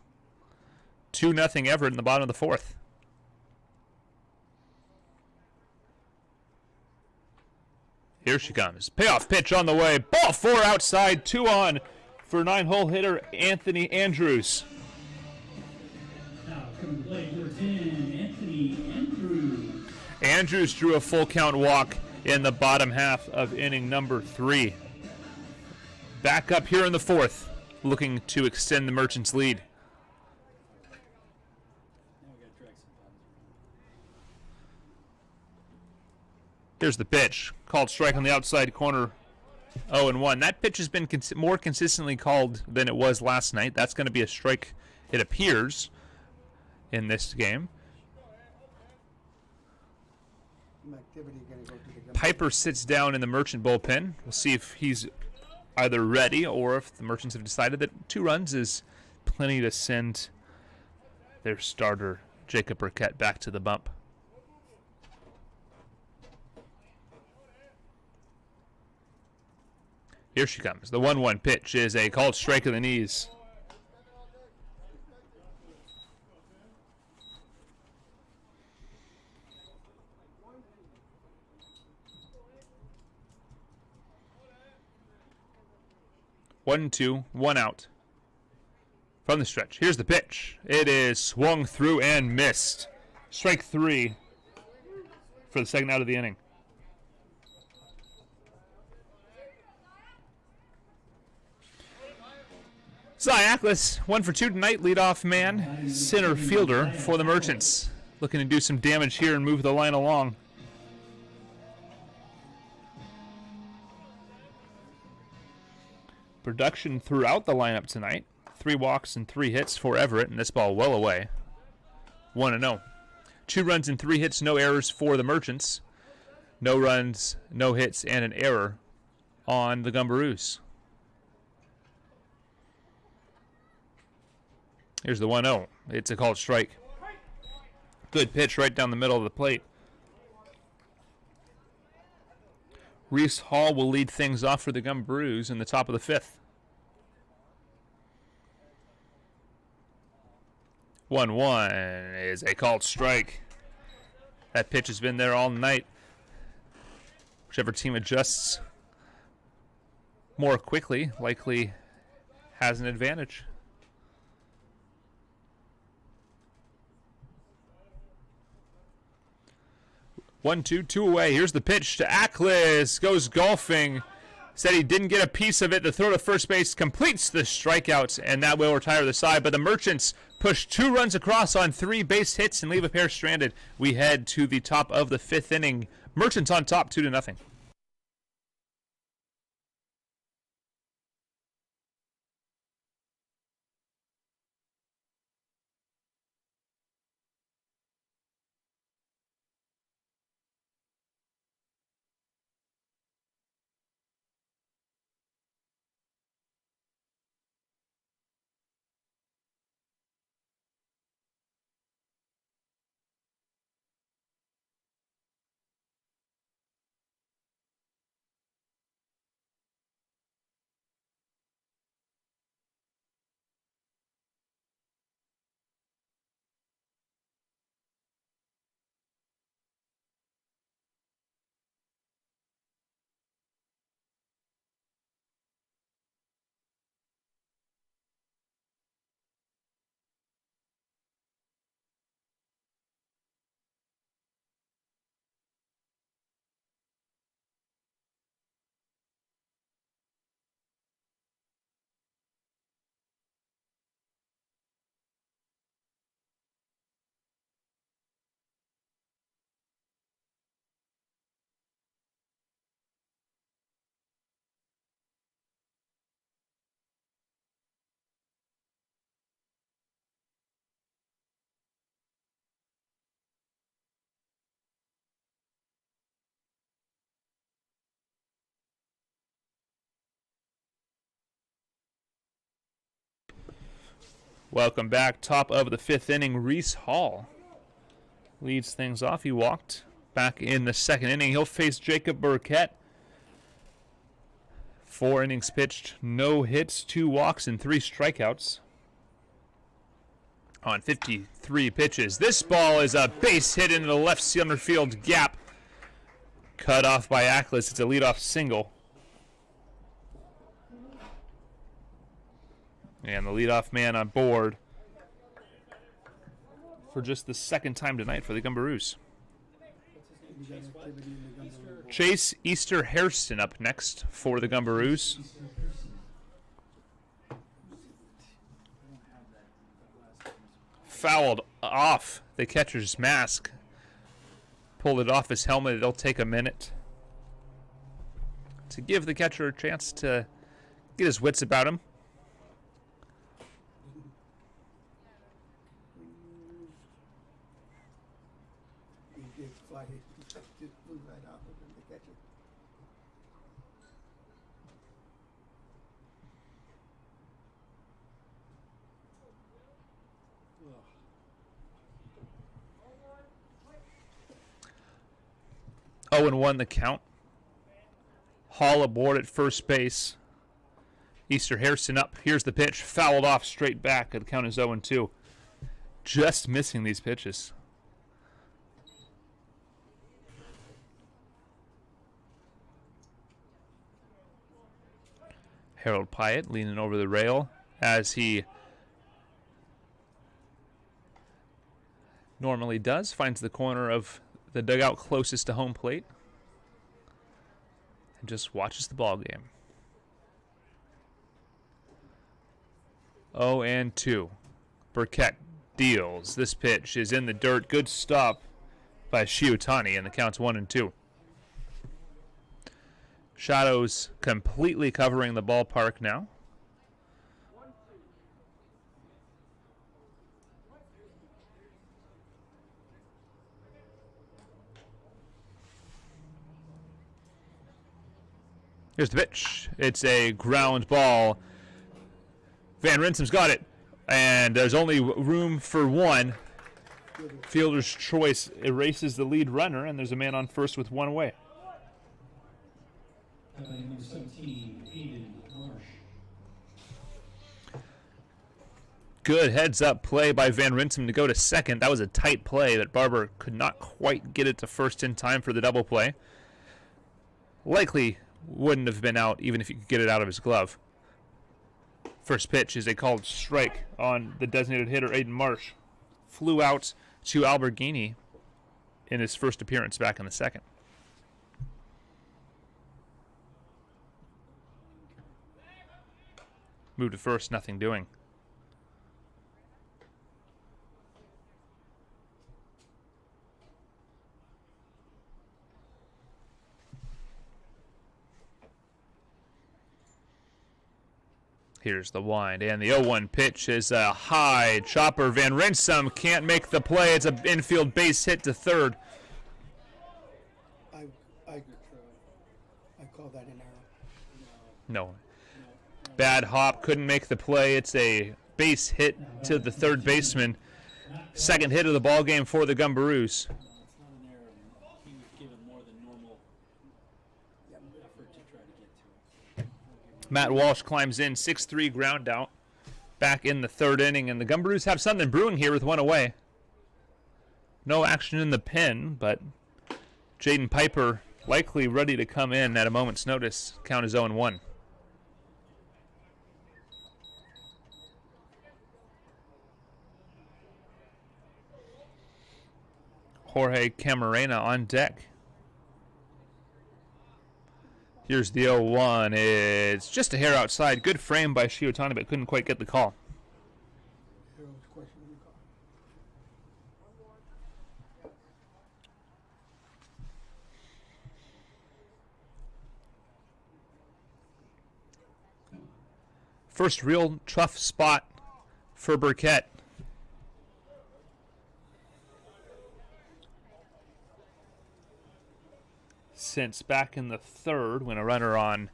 2-0 Everett in the bottom of the 4th. Here she comes. Payoff pitch on the way. Ball 4 outside. 2 on for 9-hole hitter Anthony Andrews. Now coming to play number 10, Anthony Andrews. Andrews drew a full count walk in the bottom half of inning number 3. Back up here in the 4th, looking to extend the Merchants' lead. Here's the pitch. Called strike on the outside corner. 0-1. That pitch has been more consistently called than it was last night. That's going to be a strike, it appears, in this game. Piper sits down in the Merchant bullpen. We'll see if he's either ready or if the Merchants have decided that 2 runs is plenty to send their starter, Jacob Burkett, back to the bump. Here she comes. The 1-1 pitch is a called strike of the knees. One, 2, 1 out. From the stretch. Here's the pitch. It is swung through and missed. Strike 3 for the second out of the inning. Ziaklis, 1 for 2 tonight, leadoff man, center fielder for the Merchants. Looking to do some damage here and move the line along. Production throughout the lineup tonight. 3 walks and 3 hits for Everett, and this ball well away. 1-0. 2 runs and 3 hits, no errors for the Merchants. No runs, no hits, and an error on the Gumberoos. Here's the 1-0. It's a called strike. Good pitch right down the middle of the plate. Reese Hall will lead things off for the Gumberoos in the top of the 5th. 1-1 is a called strike. That pitch has been there all night. Whichever team adjusts more quickly likely has an advantage. 1-2, 2 away. Here's the pitch to Ackles. Goes golfing. Said he didn't get a piece of it. The throw to first base completes the strikeout, and that will retire the side. But the Merchants push 2 runs across on 3 base hits and leave a pair stranded. We head to the top of the 5th inning. Merchants on top, 2-0. Welcome back. Top of the 5th inning. Reese Hall leads things off. He walked back in the 2nd inning. He'll face Jacob Burkett. 4 innings pitched, no hits, 2 walks, and 3 strikeouts on 53 pitches. This ball is a base hit into the left center field gap. Cut off by Ackles. It's a leadoff single. And the leadoff man on board for just the 2nd time tonight for the Gumberoos. Chase Easter Hairston up next for the Gumberoos. Fouled off the catcher's mask. Pulled it off his helmet. It'll take a minute to give the catcher a chance to get his wits about him. Just move right off of him to catch it. Oh, and 1 the count. Hall aboard at first base. Easter Hairston up. Here's the pitch. Fouled off straight back. The count is 0-2. Just missing these pitches. Harold Pyatt leaning over the rail as he normally does. Finds the corner of the dugout closest to home plate and just watches the ball game. 0-2. Burkett deals. This pitch is in the dirt. Good stop by Shiotani, and the count's 1-2. Shadows completely covering the ballpark now. Here's the pitch. It's a ground ball. Van Rinsum's got it. And there's only room for one. Fielder's choice erases the lead runner, and there's a man on first with one away. Number 17, Aiden Marsh. Good heads-up play by Van Rinsum to go to second. That was a tight play that Barber could not quite get it to first in time for the double play. Likely wouldn't have been out even if he could get it out of his glove. First pitch is a called strike on the designated hitter, Aiden Marsh. Flew out to Alberghini in his first appearance back in the second. Moved to first, nothing doing. Here's the wind, and the 0-1 pitch is a high chopper. Van Rinsum can't make the play. It's an infield base hit to third. I call that an error. No. Bad hop, couldn't make the play. It's a base hit to the third baseman. Second hit of the ball game for the Gumberoos. It's not an error. He was given more than normal effort to try to get to it. Matt Walsh climbs in, 6-3 ground out. Back in the third inning, and the Gumberoos have something brewing here with one away. No action in the pen, but Jaden Piper likely ready to come in at a moment's notice. Count is 0-1. Jorge Camarena on deck. Here's the 0-1. It's just a hair outside. Good frame by Shiotani, but couldn't quite get the call. Harold's question in the call. First real tough spot for Burkett. Since back in the third, when a runner on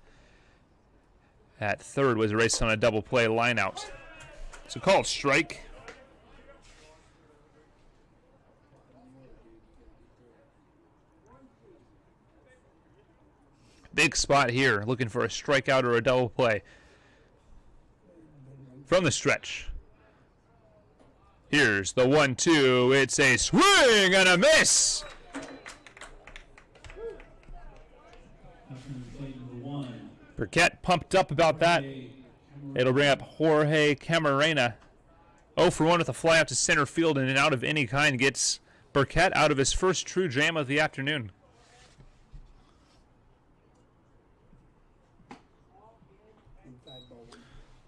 at third was erased on a double play line out. So called strike. Big spot here, looking for a strikeout or a double play. From the stretch. Here's the 1-2. It's a swing and a miss. Burkett pumped up about that. It'll bring up Jorge Camarena. 0 for 1 with a fly out to center field and an out of any kind gets Burkett out of his first true jam of the afternoon.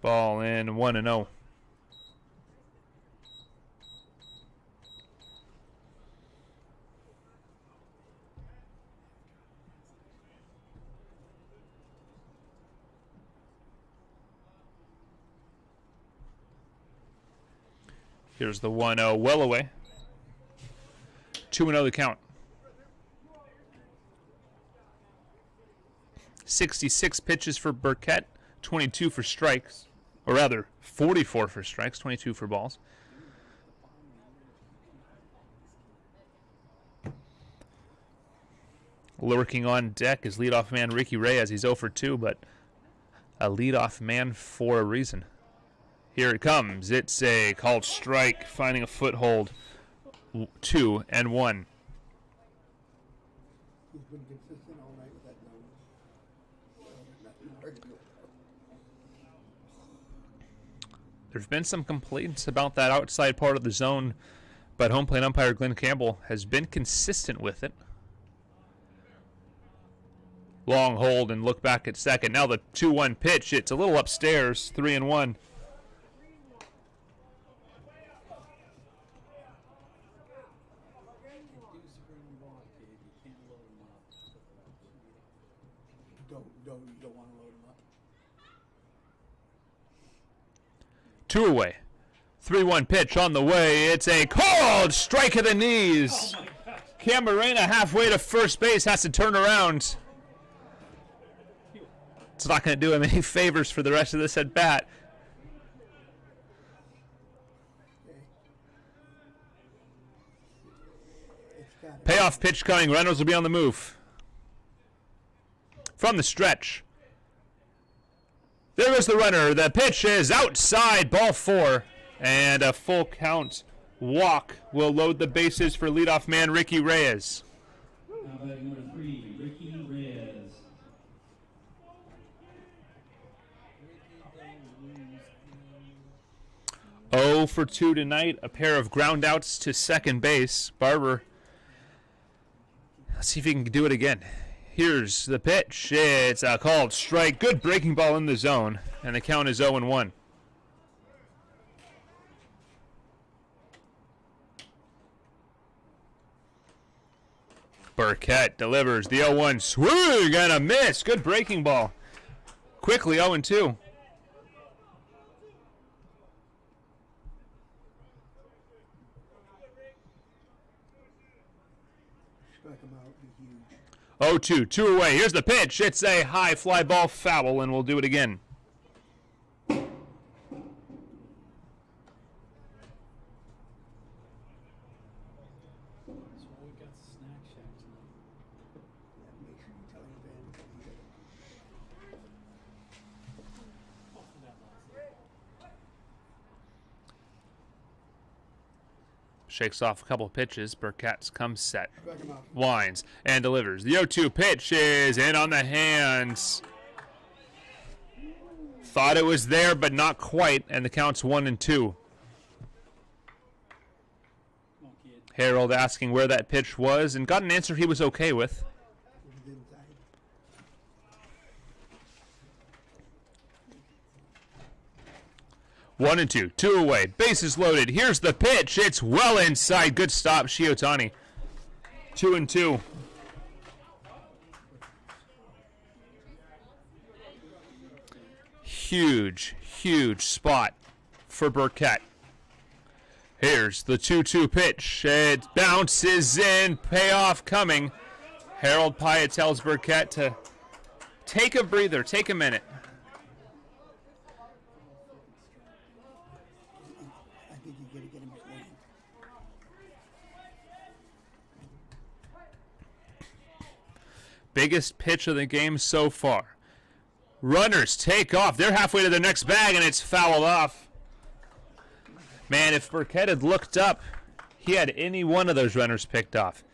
Ball in 1-0. Here's the 1-0, well away. 2-0 the count. 66 pitches for Burkett, 22 for strikes. Or rather, 44 for strikes, 22 for balls. Lurking on deck is leadoff man Ricky Reyes. He's 0 for 2, but a leadoff man for a reason. Here it comes. It's a called strike, finding a foothold. 2-1. He's been consistent all night with that number. There's been some complaints about that outside part of the zone, but home plate umpire Glenn Campbell has been consistent with it. Long hold and look back at second. Now the 2-1 pitch. It's a little upstairs. 3-1. Don't want to load him up. 2 away. 3-1 pitch on the way. It's a called strike of the knees. Camarena halfway to first base has to turn around. It's not going to do him any favors for the rest of this at bat. Payoff pitch coming. Reynolds will be on the move. From the stretch. There goes the runner. The pitch is outside. Ball 4. And a full count walk will load the bases for leadoff man Ricky Reyes. Now batting number 3, Ricky Reyes. 0 for 2 tonight. A pair of ground outs to second base. Barber. Let's see if he can do it again. Here's the pitch. It's a called strike. Good breaking ball in the zone. And the count is 0-1. Burkett delivers the 0-1 swing and a miss. Good breaking ball. Quickly 0-2. Strike him out, be huge. 0-2, 2 away. Here's the pitch. It's a high fly ball foul, and we'll do it again. That's why we got the snack shack tonight. Yeah, make sure you tell him then. Off of that last one. Shakes off a couple of pitches. Burkett comes set. Strike him out. Winds and delivers. The 0-2 pitch is in on the hands. Thought it was there, but not quite, and the count's 1-2. Come on, kid. Harold asking where that pitch was, and got an answer he was okay with. It was inside. One and two. 2 away. Bases loaded. Here's the pitch. It's well inside. Good stop, Shiotani. 2-2. Huge spot for Burkett. Here's the 2-2 pitch. It bounces in. Payoff coming. Harold Pyatt tells Burkett to take a breather. Take a minute. I think you gotta get him clean. Biggest pitch of the game so far. Runners take off. They're halfway to the next bag, and it's fouled off. Man, if Burkett had looked up, he had any one of those runners picked off.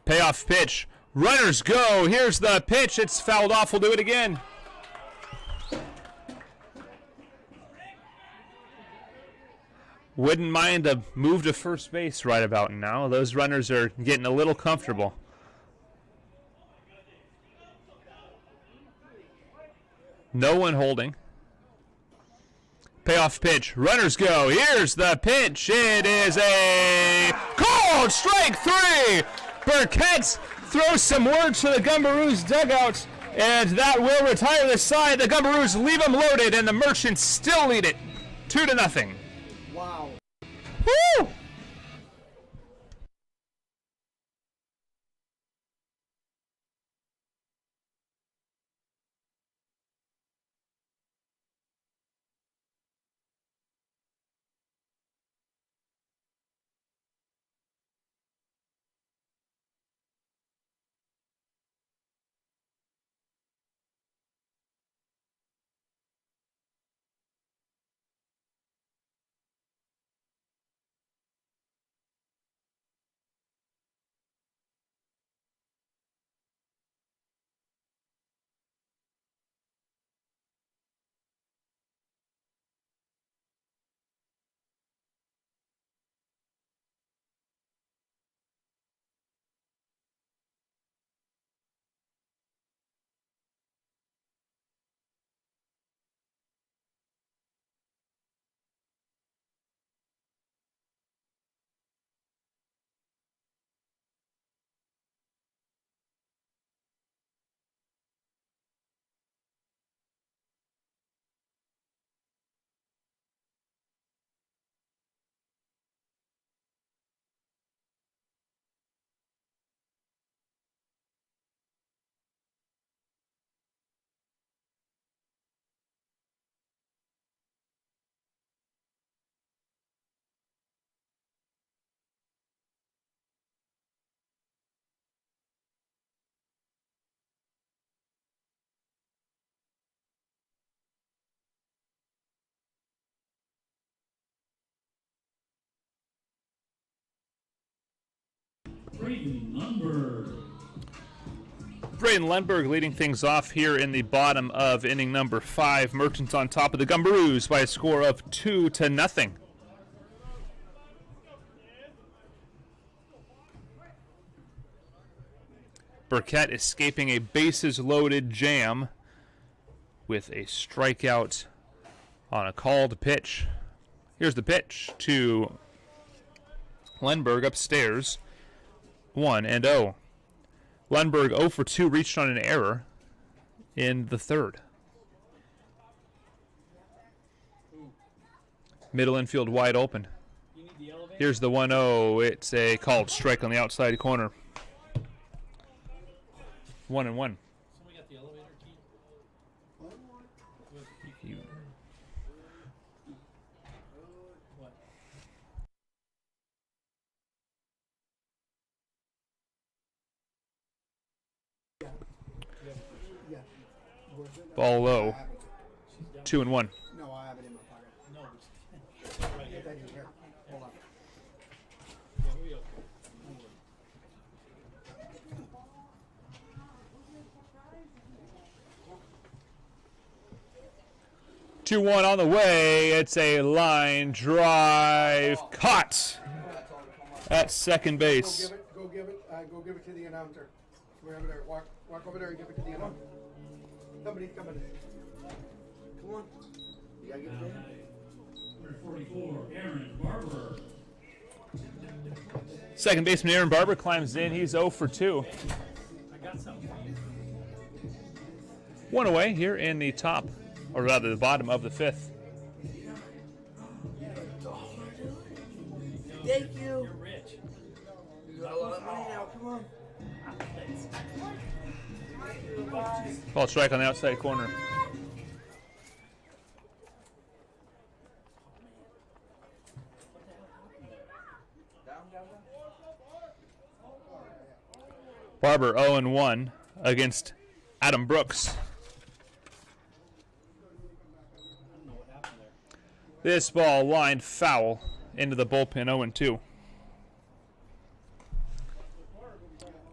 Payoff pitch. Runners go. Here's the pitch. It's fouled off. We'll do it again. Wouldn't mind a move to first base right about now. Those runners are getting a little comfortable. No one holding. Payoff pitch. Runners go. Here's the pitch. It is a called strike 3. Burkett throws some words to the Gumberoos dugout, and that will retire the side. The Gumberoos leave them loaded, and the Merchants still lead it 2-0. Wow. Woo! Braden Lundberg. Braden Lundberg leading things off here in the bottom of inning number 5. Merchants on top of the Gumberoos by a score of 2-0. Burkett escaping a bases-loaded jam with a strikeout on a called pitch. Here's the pitch to Lundberg upstairs. 1-0. Lundberg 0 for 2, reached on an error in the third. Middle infield wide open. Here's the 1-0. It's a called strike on the outside corner. 1-1. Somebody got the elevator key? What? Yeah. Ball low. 2-1. No, I have it in my pocket. No, it's right Get here. that in here. Hold on. Yeah, we okay. No worries. 2-1 on the way. It's a line drive caught at second base. Go give it to the announcer. We're over there. Walk over there and give it to the announcer. Somebody's coming in. Come on. You gotta get it in. Number 44, Aaron Barber. Second baseman Aaron Barber climbs in. He's 0 for 2. I got something for you. One away here in the top, or rather the bottom of the 5th. Thank you. You're rich. You got a lot of money now. Come on. Called strike on the outside corner. Barber 0-1 against Adam Brooks. I don't know what happened there. This ball lined foul into the bullpen. 0-2.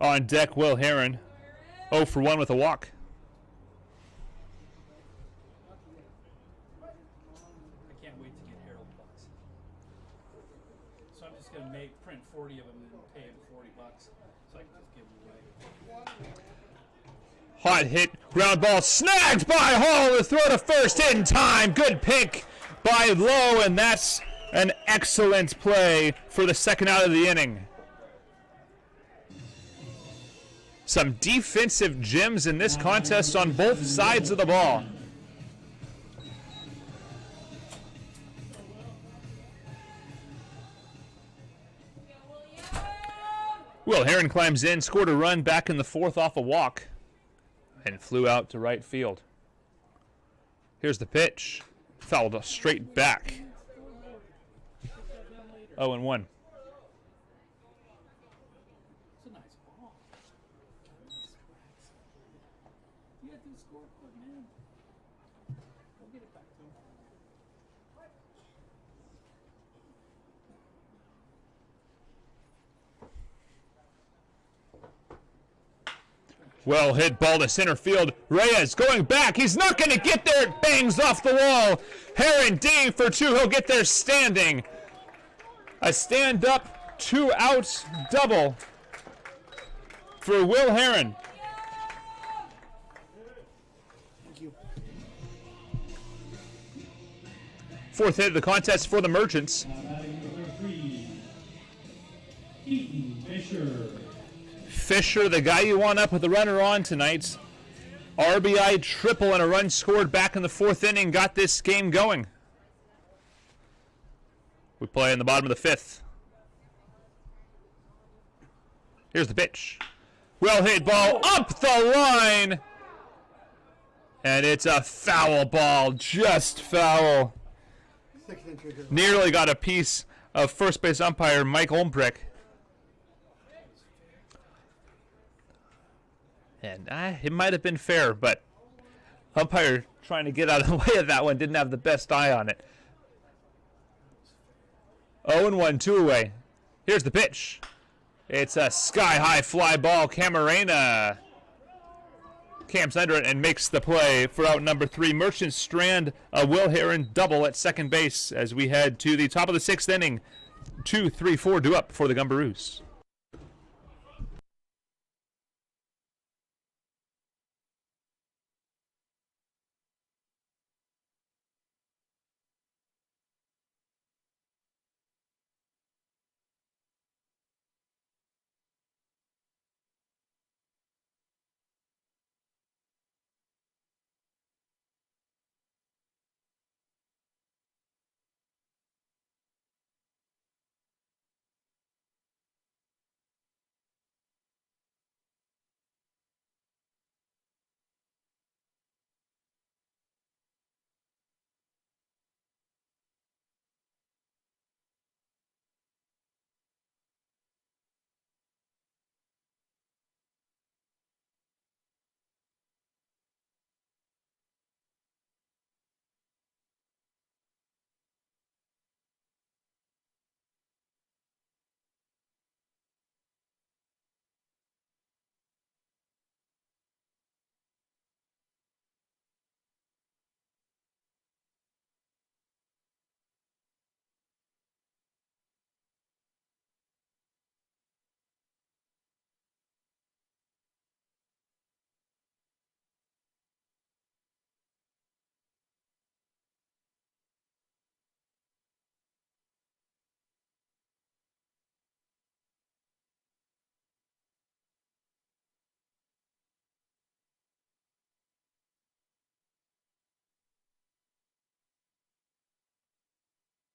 On deck, Will Heron 0 for 1 with a walk. I can't wait to get Harold bucks. So I'm just gonna print 40 of them and pay him $40, so I can just give them away. Hot hit, ground ball snagged by Hall. The throw to first in time. Good pick by Lowe, and that's an excellent play for the second out of the inning. Some defensive gems in this contest on both sides of the ball. Will Heron climbs in, scored a run back in the 4th off a walk, and flew out to right field. Here's the pitch. Fouled straight back. 0-1. It's a nice ball. Nice cracks. You got to score quick, man. We'll get it back to him. Well hit ball to center field. Reyes going back. He's not going to get there. It bangs off the wall. Heron D for 2. He'll get there standing. A stand-up, 2-out double for Will Heron. Thank you. 4th hit of the contest for the Merchants. Now batting number 3, Keaton Fisher. Fisher, the guy you want up with the runner on tonight. RBI triple and a run scored back in the 4th inning. Got this game going. We play in the bottom of the 5th. Here's the pitch. Well hit ball up the line. And it's a foul ball. Just foul. 6 inches. Nearly got a piece of first base umpire Mike Olmbrick. And it might have been fair, but umpire trying to get out of the way of that one didn't have the best eye on it. 0-1, 2 away. Here's the pitch. It's a sky-high fly ball. Camarena camps under it and makes the play for out number 3. Merchant Strand, a Will Heron double at second base as we head to the top of the 6th inning. 2-3-4 due up for the Gumberoos.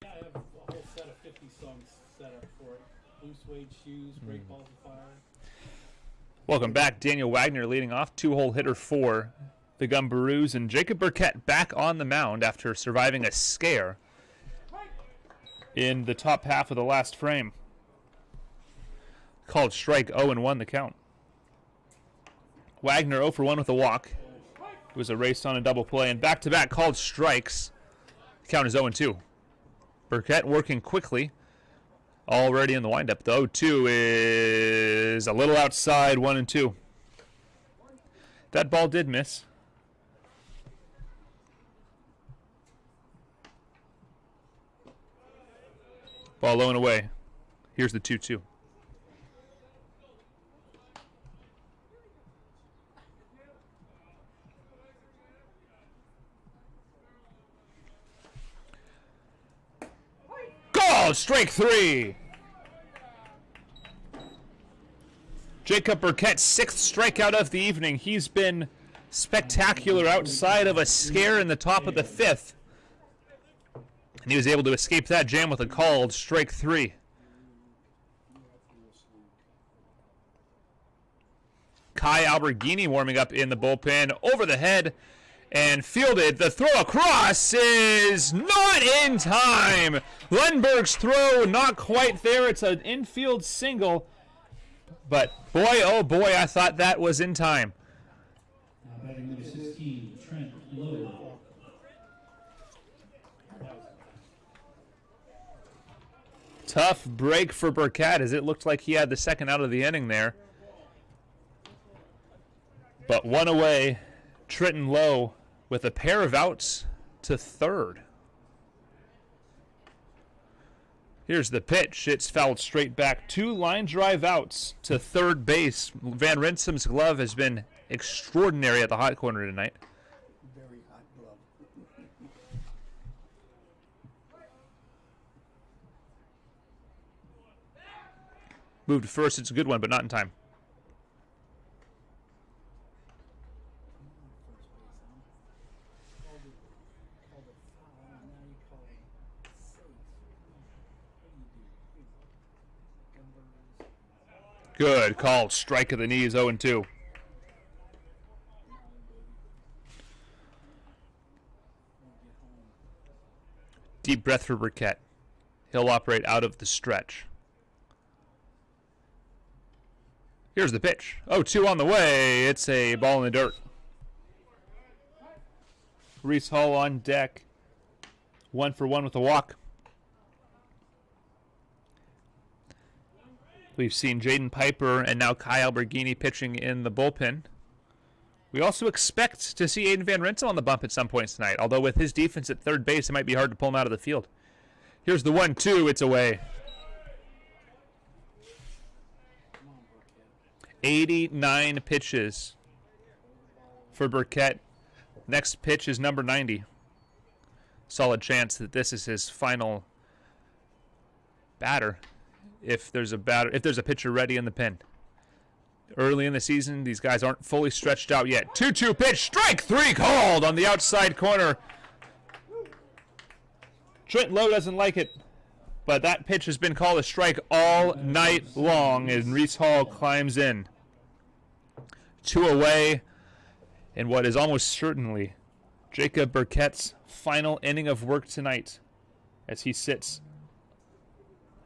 Yeah, I have a whole set of 50 songs set up for it. Blue suede shoes, great balls of fire. Welcome back. Daniel Wagner leading off, 2-hole hitter for the Gumberoos, and Jacob Burkett back on the mound after surviving a scare in the top half of the last frame. Called strike, 0-1 the count. Wagner 0 for 1 with a walk. It was erased on a double play, and back-to-back called strikes. The count is 0-2. Burkett working quickly. Already in the windup. The 0-2 is a little outside, 1-2. That ball did miss. Ball low and away. Here's the 2-2. Goal! Strike 3! Jacob Burkett's 6th strikeout of the evening. He's been spectacular outside of a scare in the top of the 5th. And he was able to escape that jam with a called strike 3. Kai Alberghini warming up in the bullpen, over the head and fielded. The throw across is not in time. Lundberg's throw not quite there. It's an infield single. But boy, oh boy, I thought that was in time. Now batting number 16, Trent Lowe. Tough break for Burkett as it looked like he had the second out of the inning there. But one away, Trenton Lowe with a pair of outs to third. Here's the pitch. It's fouled straight back. 2 line drive outs to third base. Van Rinsum's glove has been extraordinary at the hot corner tonight. Very hot glove. Moved to first. It's a good one, but not in time. Good call. Strike of the knees, 0-2. Deep breath for Burkett. He'll operate out of the stretch. Here's the pitch. 0-2 on the way. It's a ball in the dirt. Reese Hall on deck. 1 for 1 with a walk. We've seen Jaden Piper and now Kai Alberghini pitching in the bullpen. We also expect to see Aiden Van Rensen on the bump at some point tonight, although with his defense at third base, it might be hard to pull him out of the field. Here's the 1-2. It's away. 89 pitches for Burkett. Next pitch is number 90. Solid chance that this is his final batter. If there's a pitcher ready in the pen. Early in the season, these guys aren't fully stretched out yet. 2-2 pitch, strike 3 called on the outside corner. Trent Lowe doesn't like it, but that pitch has been called a strike all night long, and Reese Hall climbs in. 2 away in what is almost certainly Jacob Burkett's final inning of work tonight as he sits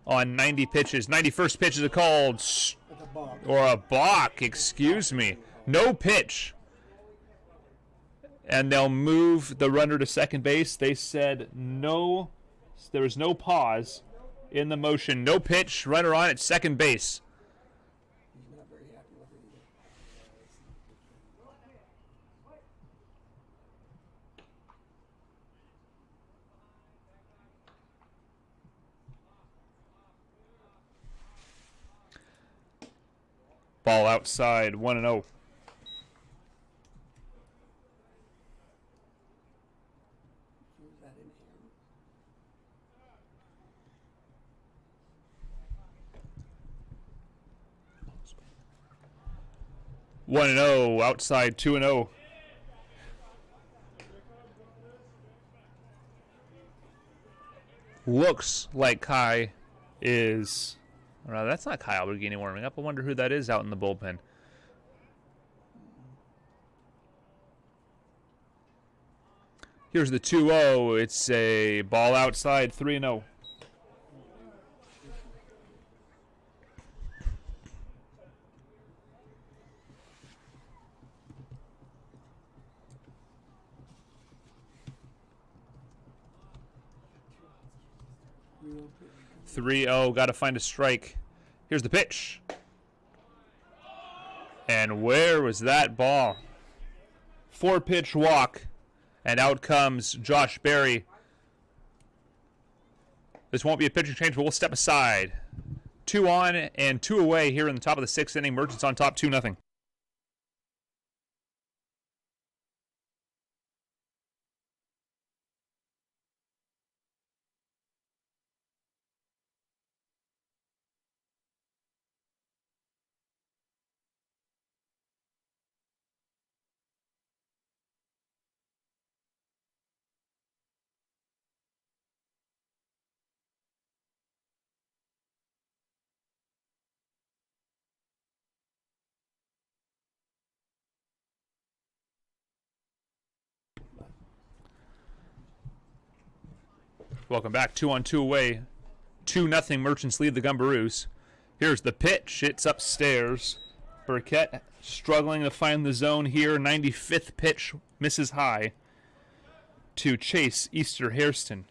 on 90 pitches. 91st pitch is a called or a balk, excuse me. No pitch. And they'll move the runner to second base. They said no, there was no pause in the motion. No pitch, runner on at second base. Ball outside, 1-0. One and 0 outside, 2-0. Looks like Kai is. Well, that's not Kai Alberghini warming up. I wonder who that is out in the bullpen. Here's the 2-0. It's a ball outside, 3-0. Got to find a strike. Here's the pitch. And where was that ball? 4-pitch walk. And out comes Josh Berry. This won't be a pitching change, but we'll step aside. 2 on and 2 away here in the top of the 6th inning. Merchants on top 2-0. Welcome back. 2 on 2 away. 2-0 Merchants lead the Gumberoos. Here's the pitch. It's upstairs. Burkett struggling to find the zone here. 95th pitch misses high to Chase Easter Hairston.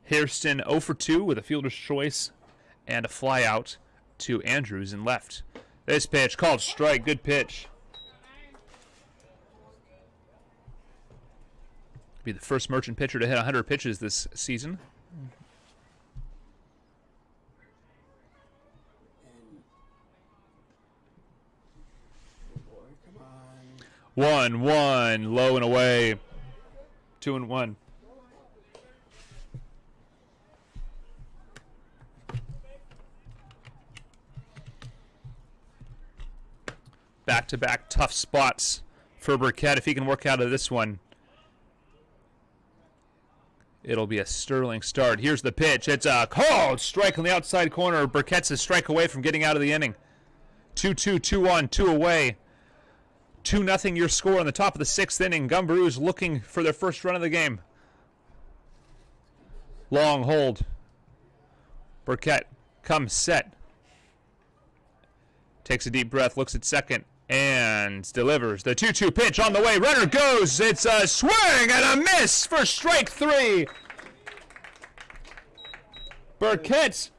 Hairston 0 for 2 with a fielder's choice and a fly out to Andrews in left. This pitch called strike. Good pitch. Be the first Merchant pitcher to hit 100 pitches this season. One, low and away. 2-1. Back-to-back tough spots for Burkett. If he can work out of this one, it'll be a sterling start. Here's the pitch. It's a called strike on the outside corner. Burkett's a strike away from getting out of the inning. 2-2, 2 on, 2 away. 2-0 your score on the top of the 6th inning. Gumberoos looking for their first run of the game. Long hold. Burkett comes set. Takes a deep breath, looks at second, and delivers. The 2-2 pitch on the way. Runner goes. It's a swing and a miss for strike 3. Burkett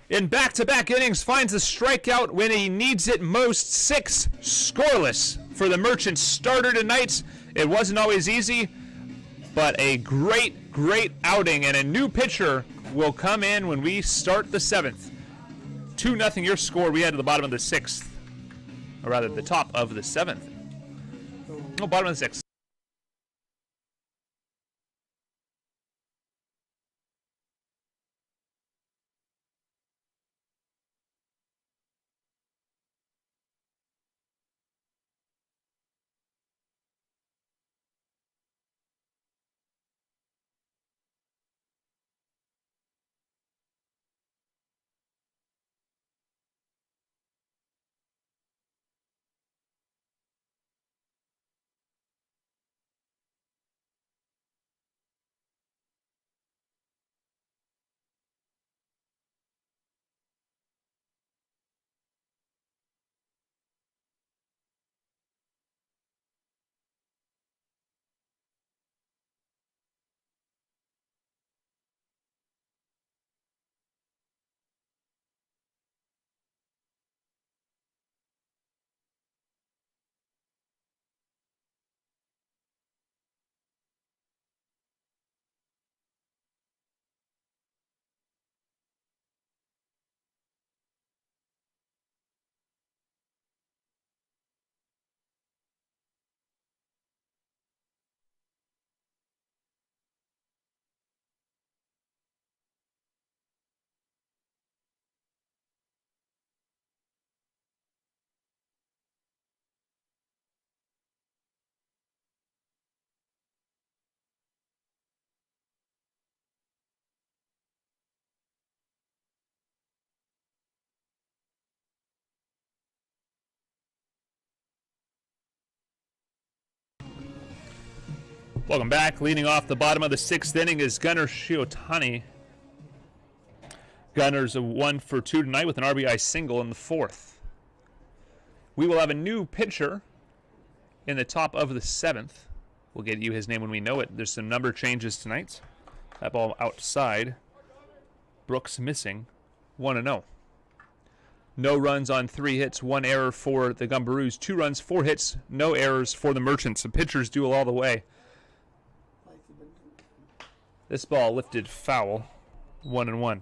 in back-to-back innings, finds a strikeout when he needs it most. 6 scoreless for the Merchants starter tonight. It wasn't always easy, but a great outing, and a new pitcher will come in when we start the 7th. 2-0 your score. We head to the bottom of the 6th, or rather the top of the 7th. No, bottom of the 6th. Welcome back. Leading off the bottom of the 6th inning is Gunnar Shiotani. Gunner's a 1 for 2 tonight with an RBI single in the 4th. We will have a new pitcher in the top of the 7th. We'll get you his name when we know it. There's some number changes tonight. That ball outside. Brooks missing. 1-0. No runs on 3 hits, 1 error for the Gumberoos. 2 runs, 4 hits, no errors for the Merchants. The pitchers duel all the way. This ball lifted foul. 1-1.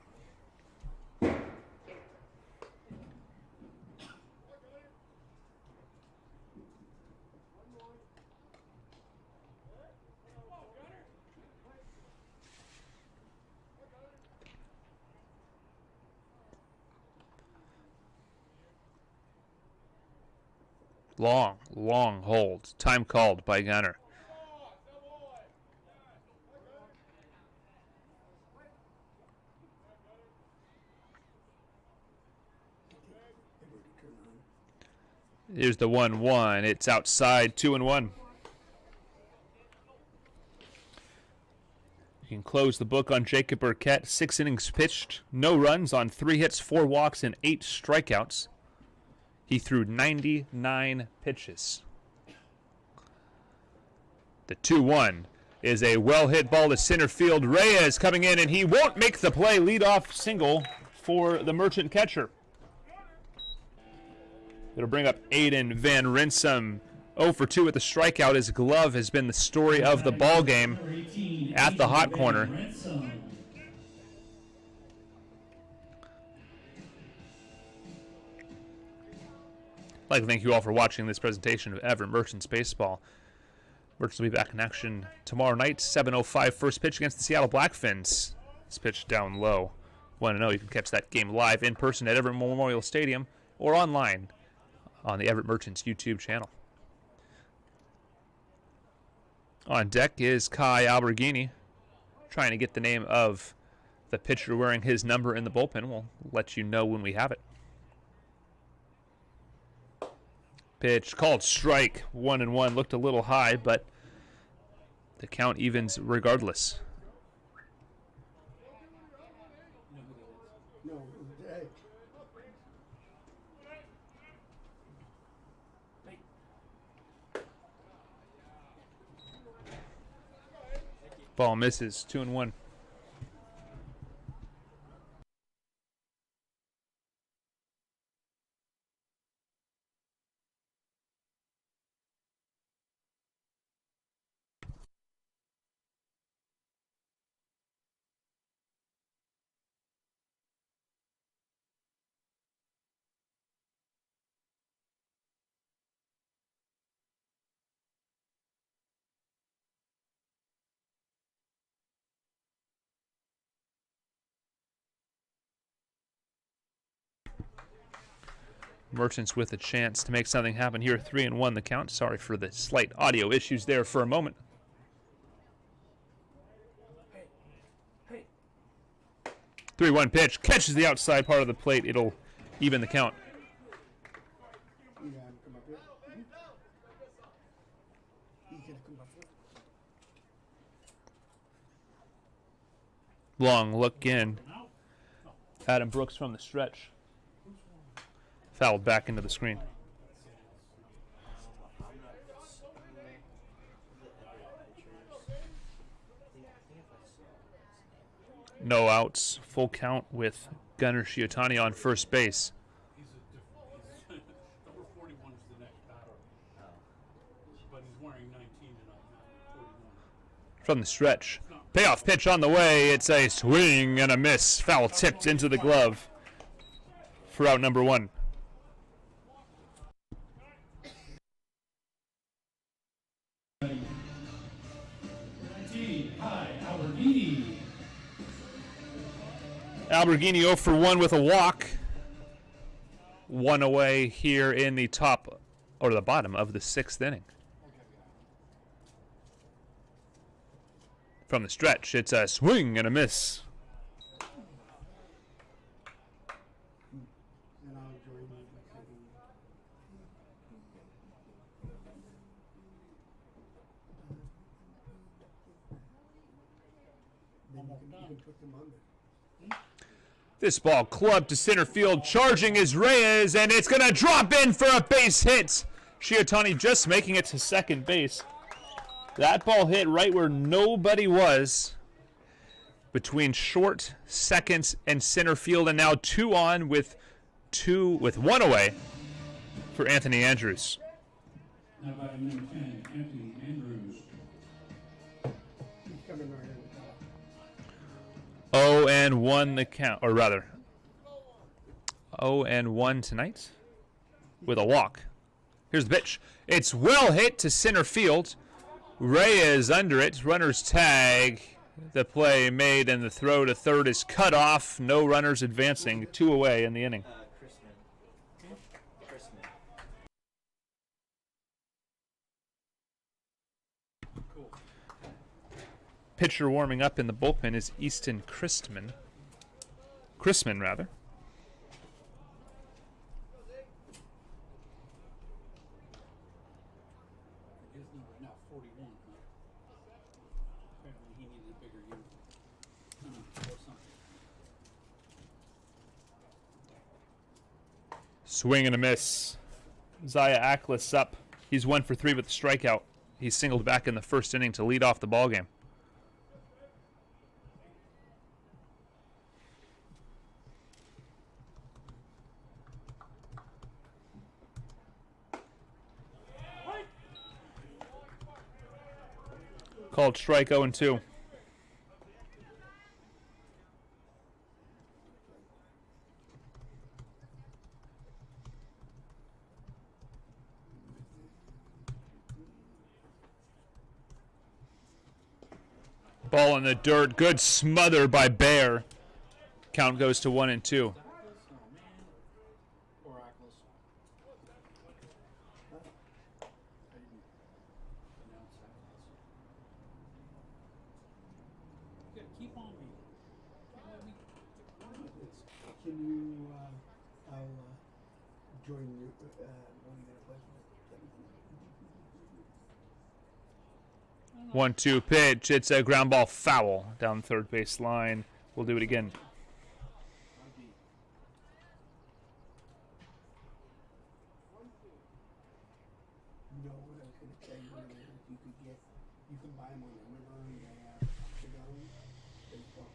Long hold. Time called by Gunner. Here's the 1-1. It's outside, 2-1. You can close the book on Jacob Burkett. 6 innings pitched, no runs on 3 hits, 4 walks, and 8 strikeouts. He threw 99 pitches. The 2-1 is a well-hit ball to center field. Reyes coming in, and he won't make the play. Leadoff single for the Merchant catcher. It'll bring up Aiden Van Rinsum. 0 for 2 with the strikeout. His glove has been the story of the ball game at the hot corner. I'd like to thank you all for watching this presentation of Everett Merchants Baseball. Merchants will be back in action tomorrow night, 7:05 first pitch against the Seattle Blackfins. It's pitched down low. 1-0. You can catch that game live in person at Everett Memorial Stadium or online on the Everett Merchants YouTube channel. On deck is Kai Alberghini, trying to get the name of the pitcher wearing his number in the bullpen. We'll let you know when we have it. Pitch called strike. 1-1. Looked a little high, but the count evens regardless. No, hey. Ball misses. 2-1. Merchants with a chance to make something happen here. 3-1 the count. Sorry for the slight audio issues there for a moment. 3-1 pitch. Catches the outside part of the plate. It'll even the count. You got him come up here. He's gonna come up here. Long look in. Adam Brooks from the stretch. Fouled back into the screen. No outs. Full count with Gunnar Shiotani on first base. Number 41 is the next batter. But he's wearing 19 tonight, not 41. From the stretch. Payoff pitch on the way. It's a swing and a miss. Foul tipped into the glove for out number 1. Alberghini 0 for 1 with a walk. 1 away here in the top or the bottom of the 6th inning. From the stretch, it's a swing and a miss. And I'll join you. Then you can put them under. This ball clubbed to center field. Charging is Reyes, and it's going to drop in for a base hit. Shiotani just making it to second base. That ball hit right where nobody was, between short, second, and center field, and now 2 on with 1 away for Anthony Andrews. Now batting number 10, Anthony Andrews. He's coming right in. 0-1 the count, or rather, 0-1 tonight with a walk. Here's the pitch. It's well hit to center field. Reyes under it. Runner's tag. The play made and the throw to third is cut off. No runners advancing. 2 away in the inning. Pitcher warming up in the bullpen is Easton Christman. Chrisman, rather. His number now 41. Apparently he needed a bigger unit. Or something. Swing and a miss. Zaya Ackles up. He's 1 for 3 with a strikeout. He singled back in the first inning to lead off the ballgame. Called strike 0-2. Ball in the dirt. Good smother by Bear. Count goes to 1-2. Oh, man. Or Ackles. I didn't announce Ackles. You gotta keep on me. Can you, I'll join you, when you get a place. 1-2 pitch. It's a ground ball foul down the third base line. We'll do it again. You know what I was gonna tell you earlier, you can buy them on Amazon, they have octagon, baseball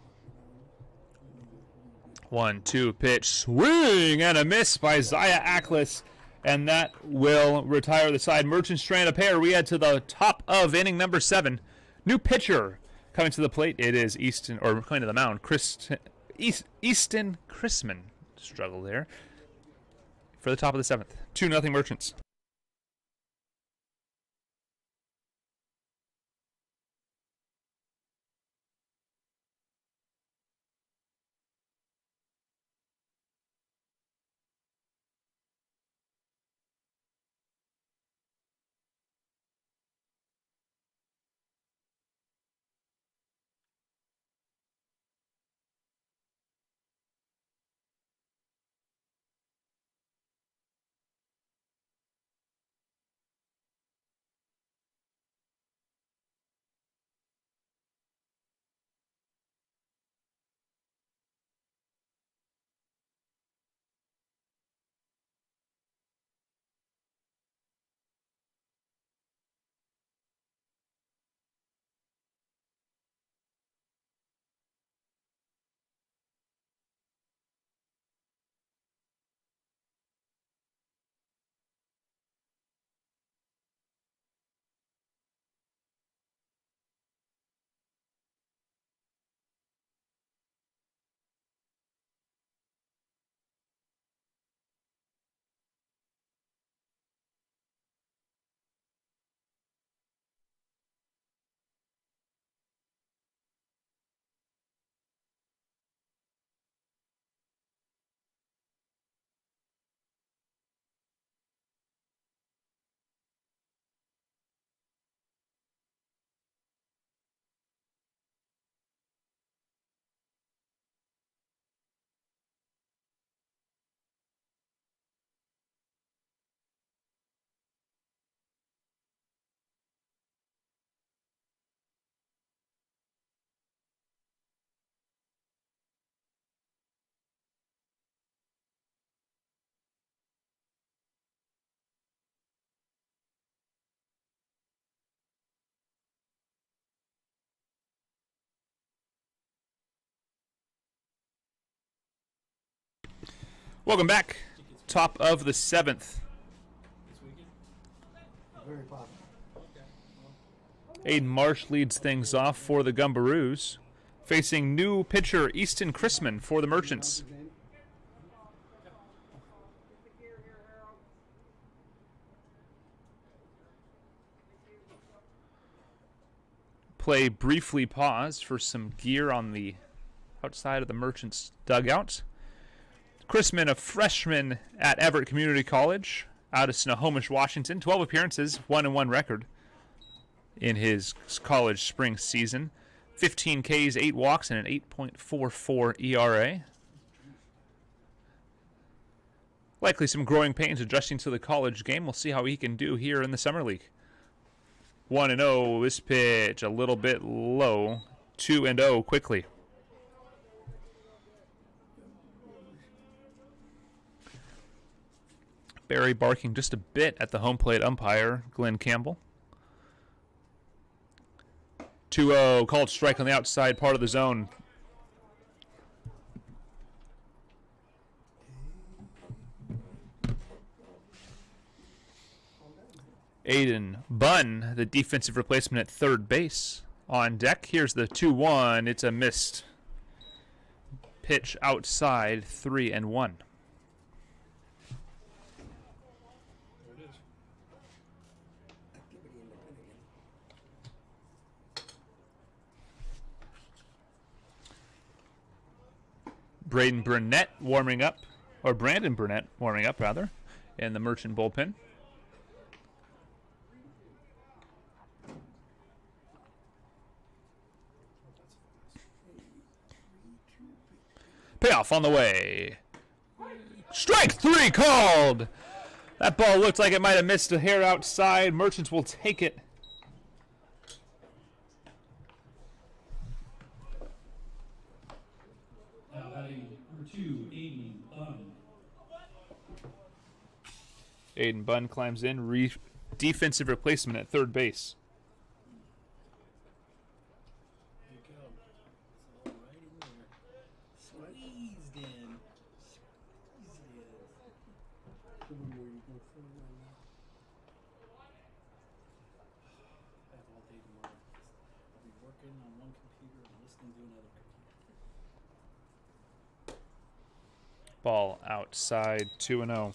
octagon. 1-2 pitch. Swing and a miss by Zaya Ackles. And that will retire the side. Merchant strand a pair. We head to the top of inning number 7. New pitcher coming to the plate. It is Easton, or coming to the mound, Easton Chrisman. Struggle there. For the top of the 7th. 2-0 Merchants. Welcome back. Top of the 7th. This weekend? Very possible. Aiden Marsh leads things off for the Gumberoos, facing new pitcher Easton Chrisman for the Merchants. Play briefly paused for some gear on the outside of the Merchants dugout. Chrisman, a freshman at Everett Community College out of Snohomish, Washington. 12 appearances, 1-1 record in his college spring season. 15 Ks, 8 walks, and an 8.44 ERA. Likely some growing pains adjusting to the college game. We'll see how he can do here in the Summer League. 1-0, this pitch a little bit low. 2-0 quickly. Barry barking just a bit at the home plate umpire, Glenn Campbell. 2-0, called strike on the outside part of the zone. Aiden Bunn, the defensive replacement at third base, on deck. Here's the 2-1. It's a missed pitch outside, 3-1. Brandon Burnett warming up, rather, in the Merchant bullpen. Payoff on the way. Strike 3 called. That ball looked like it might have missed a hair outside. Merchants will take it. Now batting number 2, Aiden Bunn. Aiden Bunn climbs in, defensive replacement at third base. There you go. It's all right in there. Squeezed in. Squeezed in. The one where you go for it right now. I have all day tomorrow. I'll be working on one computer and listening to another computer. Ball outside, 2-0.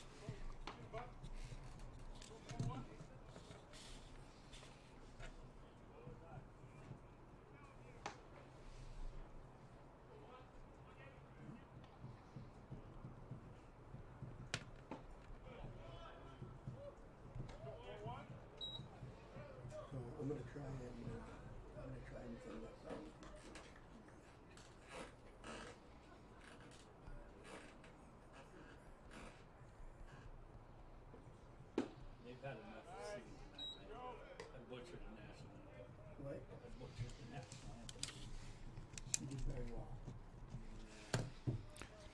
So I'm gonna try and send that down. They've had enough of singing tonight, man. I butchered the national anthem. What? I butchered the national anthem. You did very well.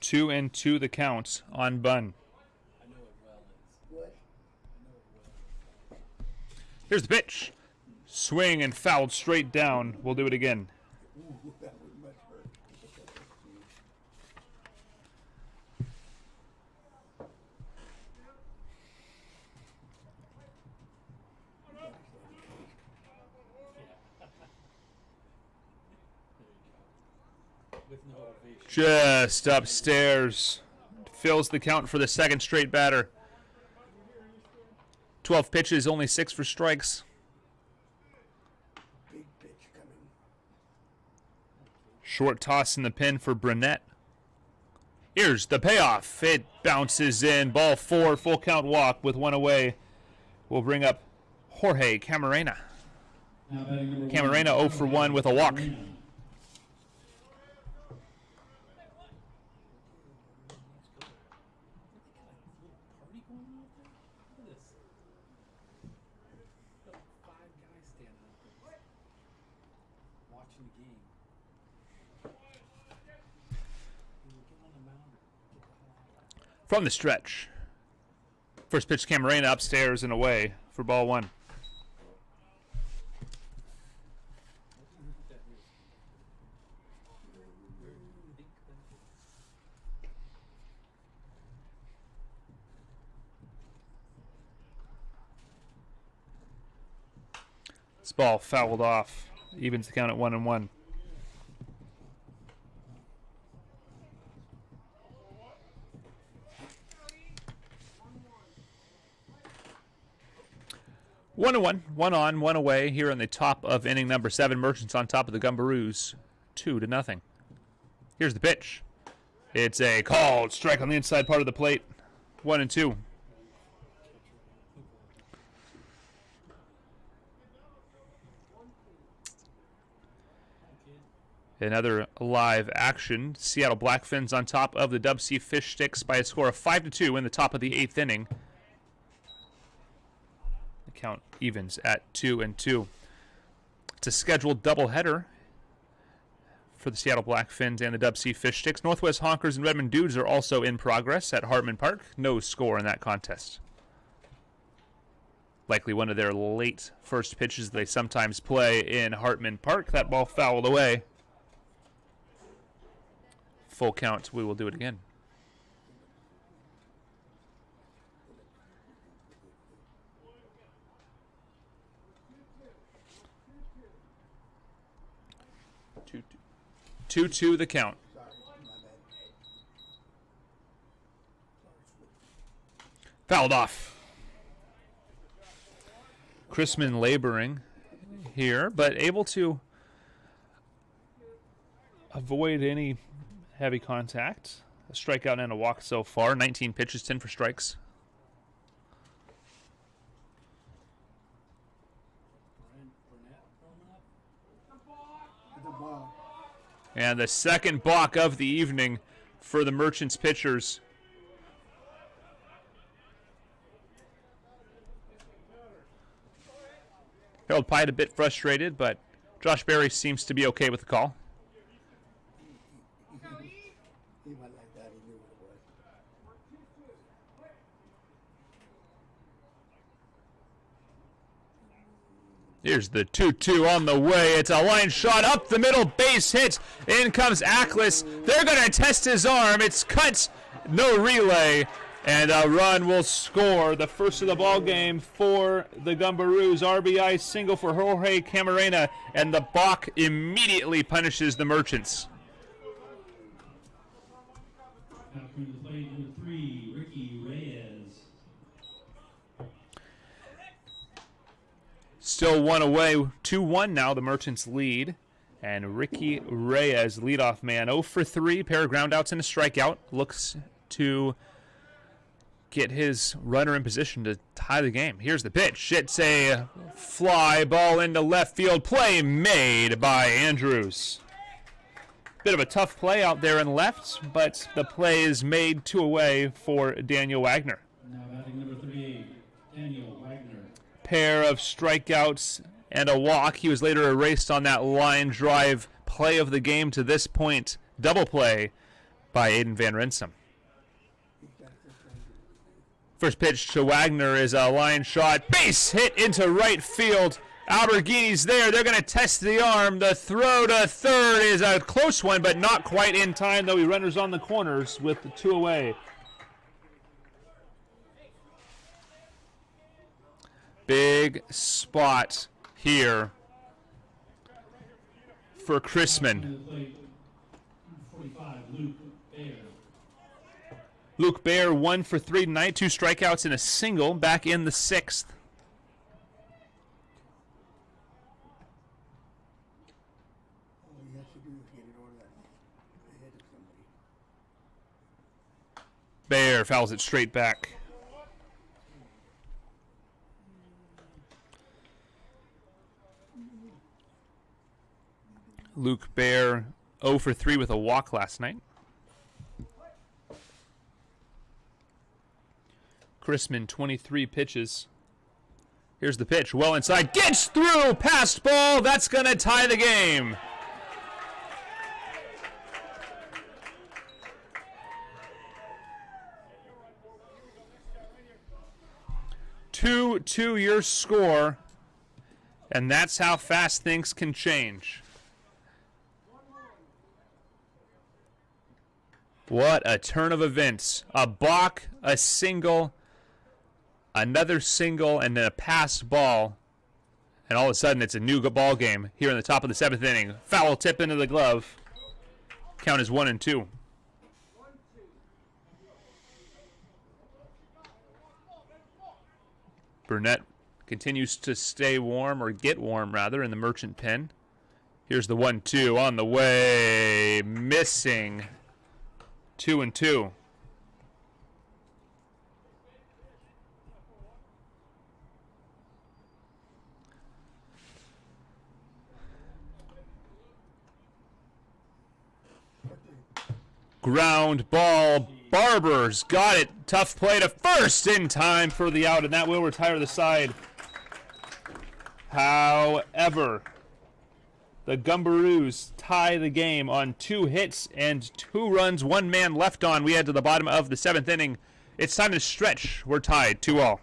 2-2 the count on Bunn. I know it well is. What? I know it well. Here's the pitch. Swing and fouled straight down. We'll do it again. Ooh, that would much hurt. With no ovation. Just upstairs. Fills the count for the second straight batter. 12 pitches, only 6 for strikes. Big pitch coming. Short toss in the pin for Burnett. Here's the payoff. It bounces in. Ball 4, full count walk with 1 away. We'll bring up Jorge Camarena. Now batting number 1, Camarena 0 for 1 with a walk. Camarena. Party going on out there? Look at this. Got 5 guys standing out there watching the game. Get on the mound. Get the hell out. From the stretch. First pitch, Camarena upstairs and away for ball 1. This ball fouled off. Evens the count at 1-1. One on, one away here on the top of inning number 7. Merchants on top of the Gumberoos, 2-0. Here's the pitch. It's a called strike on the inside part of the plate. 1-2. Another live action. Seattle Blackfins on top of the Dub C Fish Sticks by a score of 5-2 in the top of the 8th inning. The count evens at 2-2. It's a scheduled doubleheader for the Seattle Blackfins and the Dub C Fish Sticks. Northwest Honkers and Redmond Dudes are also in progress at Hartman Park. No score in that contest. Likely one of their late first pitches they sometimes play in Hartman Park. That ball fouled away. Full count, we will do it again. Two the count. Fouled off. Chrisman laboring here, but able to avoid any heavy contact. A strikeout and a walk so far. 19 pitches, 10 for strikes. And the second balk of the evening for the Merchants pitchers. Harold Pyatt a bit frustrated, but Josh Berry seems to be okay with the call. He went like that. He knew what it was. Here's the 2-2 on the way. It's a line shot up the middle, base hit. In comes Ackles. They're going to test his arm. It's cut. No relay. And a run will score. The first of the ball game for the Gumberoos. RBI single for Jorge Camarena. And the balk immediately punishes the Merchants. Now coming to play number 3, Ricky Reyes. Still one away, 2-1 now, the Merchants lead. And Ricky Reyes, leadoff man, 0 for 3, pair of groundouts and a strikeout. Looks to get his runner in position to tie the game. Here's the pitch. It's a fly ball into left field. Play made by Andrews. Bit of a tough play out there in left, but the play is made 2 away for Daniel Wagner. Now batting number 38, Daniel Wagner. Pair of strikeouts and a walk. He was later erased on that line drive play of the game to this point. Double play by Aiden Van Rinsum. First pitch to Wagner is a line shot. Base hit into right field. Alberghini's there. They're going to test the arm. The throw to third is a close one, but not quite in time, though he runners on the corners with the 2 away. Big spot here for Chrisman. 45, Luke Baer. Luke Baer 1 for 3 tonight, 2 strikeouts and a single, back in the 6th. All you have to do is get it over that head of somebody. Baer fouls it straight back. Luke Baer 0 for 3 with a walk last night. Chrisman 23 pitches. Here's the pitch. Well inside. Gets through. Passed ball. That's going to tie the game. Two your score. And that's how fast things can change. What a turn of events. A balk, a single, another single, and then a pass ball And all of a sudden, it's a new ball game here in the top of the 7th inning. Foul tip into the glove. Count is 1-2. Burnett continues to stay warm, or get warm rather, in the merchant pen. Here's the 1-2 on the way. Missing. 2-2. Ground ball. Barber's got it. Tough play to first in time for the out, and that will retire the side. However, the Gumberoos tie the game on 2 hits and 2 runs, 1 man left on. We head to the bottom of the 7th inning. It's time to stretch. We're tied 2-2.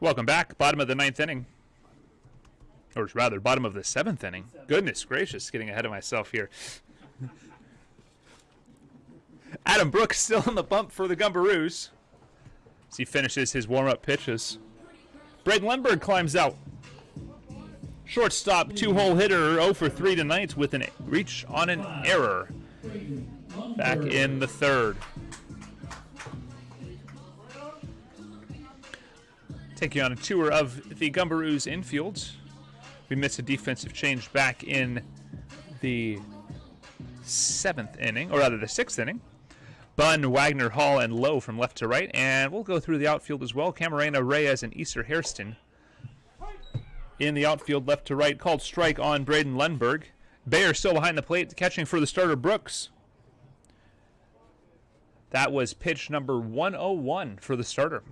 Welcome back. Bottom of the 9th inning. Or rather, bottom of the 7th inning. Goodness gracious, getting ahead of myself here. Adam Brooks still on the bump for the Gumberoos as he finishes his warm-up pitches. Braden Lundberg climbs out. Shortstop, 2-hole hitter, 0 for 3 tonight with a reach on an error. Back in the 3rd. Take you on a tour of the Gumberoos infield. We missed a defensive change back in the 7th inning, or rather the 6th inning. Bunn, Wagner, Hall, and Lowe from left to right. And we'll go through the outfield as well. Camarena, Reyes, and Easter Hairston. In the outfield, left to right, called strike on Braden Lundberg. Bayer still behind the plate, catching for the starter, Brooks. That was pitch number 101 for the starter.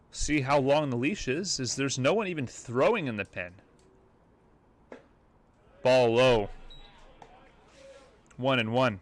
See how long the leash is, as there's no one even throwing in the pen. Ball low. 1-1.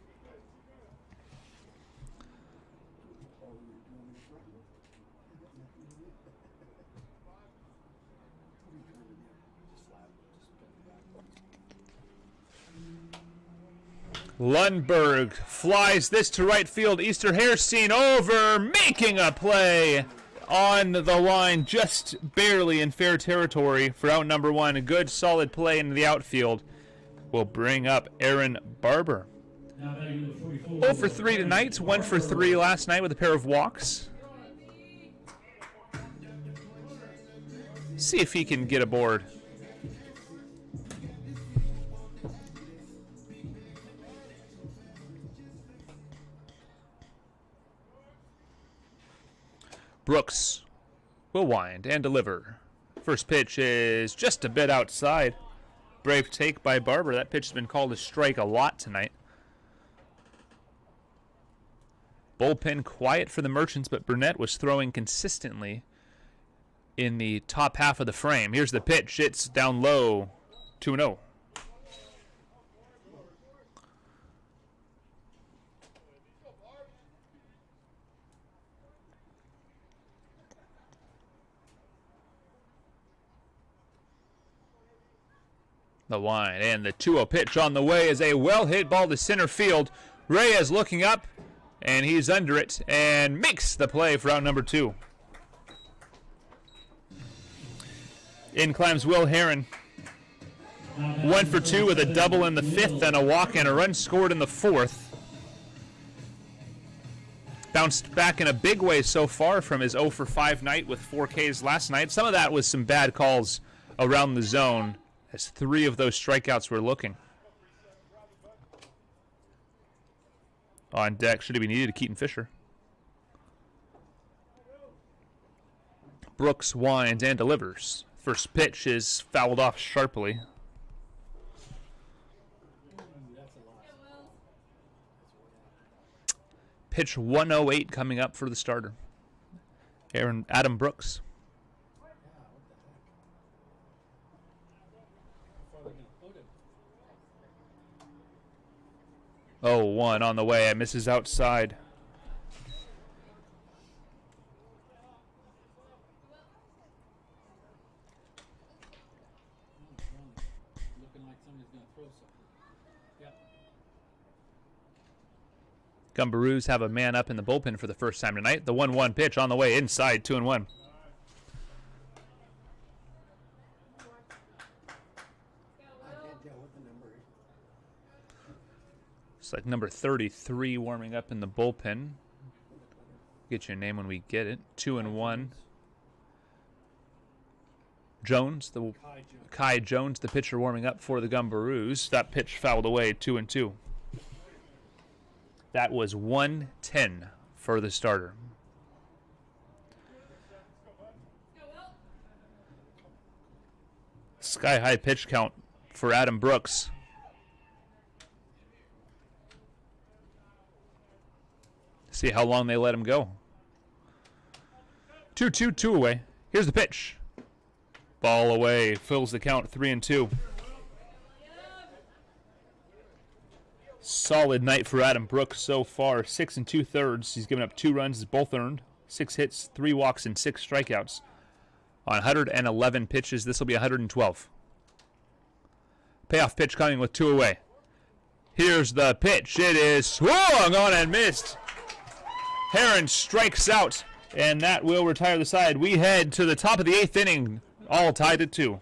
Lundberg flies this to right field. Easter Hairston over, making a play on the line, just barely in fair territory for out number 1. A good, solid play into the outfield will bring up Aaron Barber. 0 for 3 tonight, 1 for 3 last night with a pair of walks. See if he can get aboard. Brooks will wind and deliver. First pitch is just a bit outside. Brave take by Barber. That pitch has been called a strike a lot tonight. Bullpen quiet for the Merchants, but Burnett was throwing consistently in the top half of the frame. Here's the pitch. It's down low. 2-0. The line and the 2-0 pitch on the way is a well-hit ball to center field. Reyes looking up, and he's under it and makes the play for out number 2. In climbs Will Heron. 1 for 2 with a double in the 5th and a walk and a run scored in the 4th. Bounced back in a big way so far from his 0 for 5 night with 4 Ks last night. Some of that was some bad calls around the zone, as 3 of those strikeouts were looking. On deck, should it be needed to Keaton Fisher. Brooks winds and delivers. First pitch is fouled off sharply. Pitch 108 coming up for the starter. Adam Brooks. 0-1 on the way. It misses outside. Looking like somebody's going to throw something. Yep. Gumberoos have a man up in the bullpen for the first time tonight. The 1-1 pitch on the way inside, 2-1. It's like number 33 warming up in the bullpen. Get your name when we get it. 2-1. Jones, Kai Jones, the pitcher warming up for the Gumberoos. That pitch fouled away, 2-2. That was 110 for the starter. Sky high pitch count for Adam Brooks. See how long they let him go. 2-2, 2 away. Here's the pitch. Ball away, fills the count, 3-2. Solid night for Adam Brooks so far. 6 2/3. He's given up 2 runs, both earned. 6 hits, 3 walks, and 6 strikeouts. On 111 pitches, this will be 112. Payoff pitch coming with 2 away. Here's the pitch. It is swung on and missed. Heron strikes out, and that will retire the side. We head to the top of the 8th inning, all tied at 2.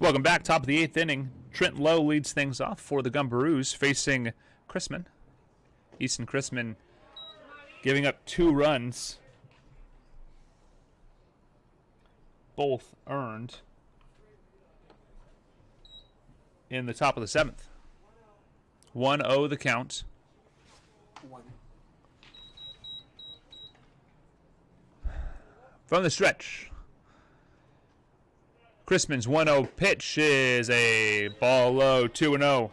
Welcome back. Top of the 8th inning. Trent Lowe leads things off for the Gumberoos, facing Chrisman. Easton Chrisman giving up 2 runs, both earned in the top of the 7th. 1-0 the count. From the stretch, Chrisman's 1-0 pitch is a ball low, 2-0.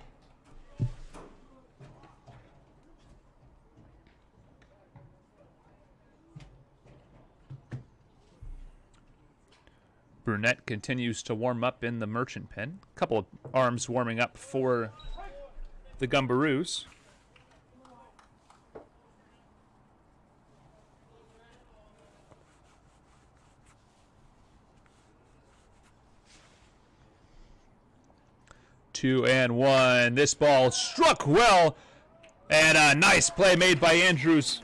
Brunette continues to warm up in the Merchant pen. A couple of arms warming up for the Gumberoos. Two and one. This ball struck well, and a nice play made by Andrews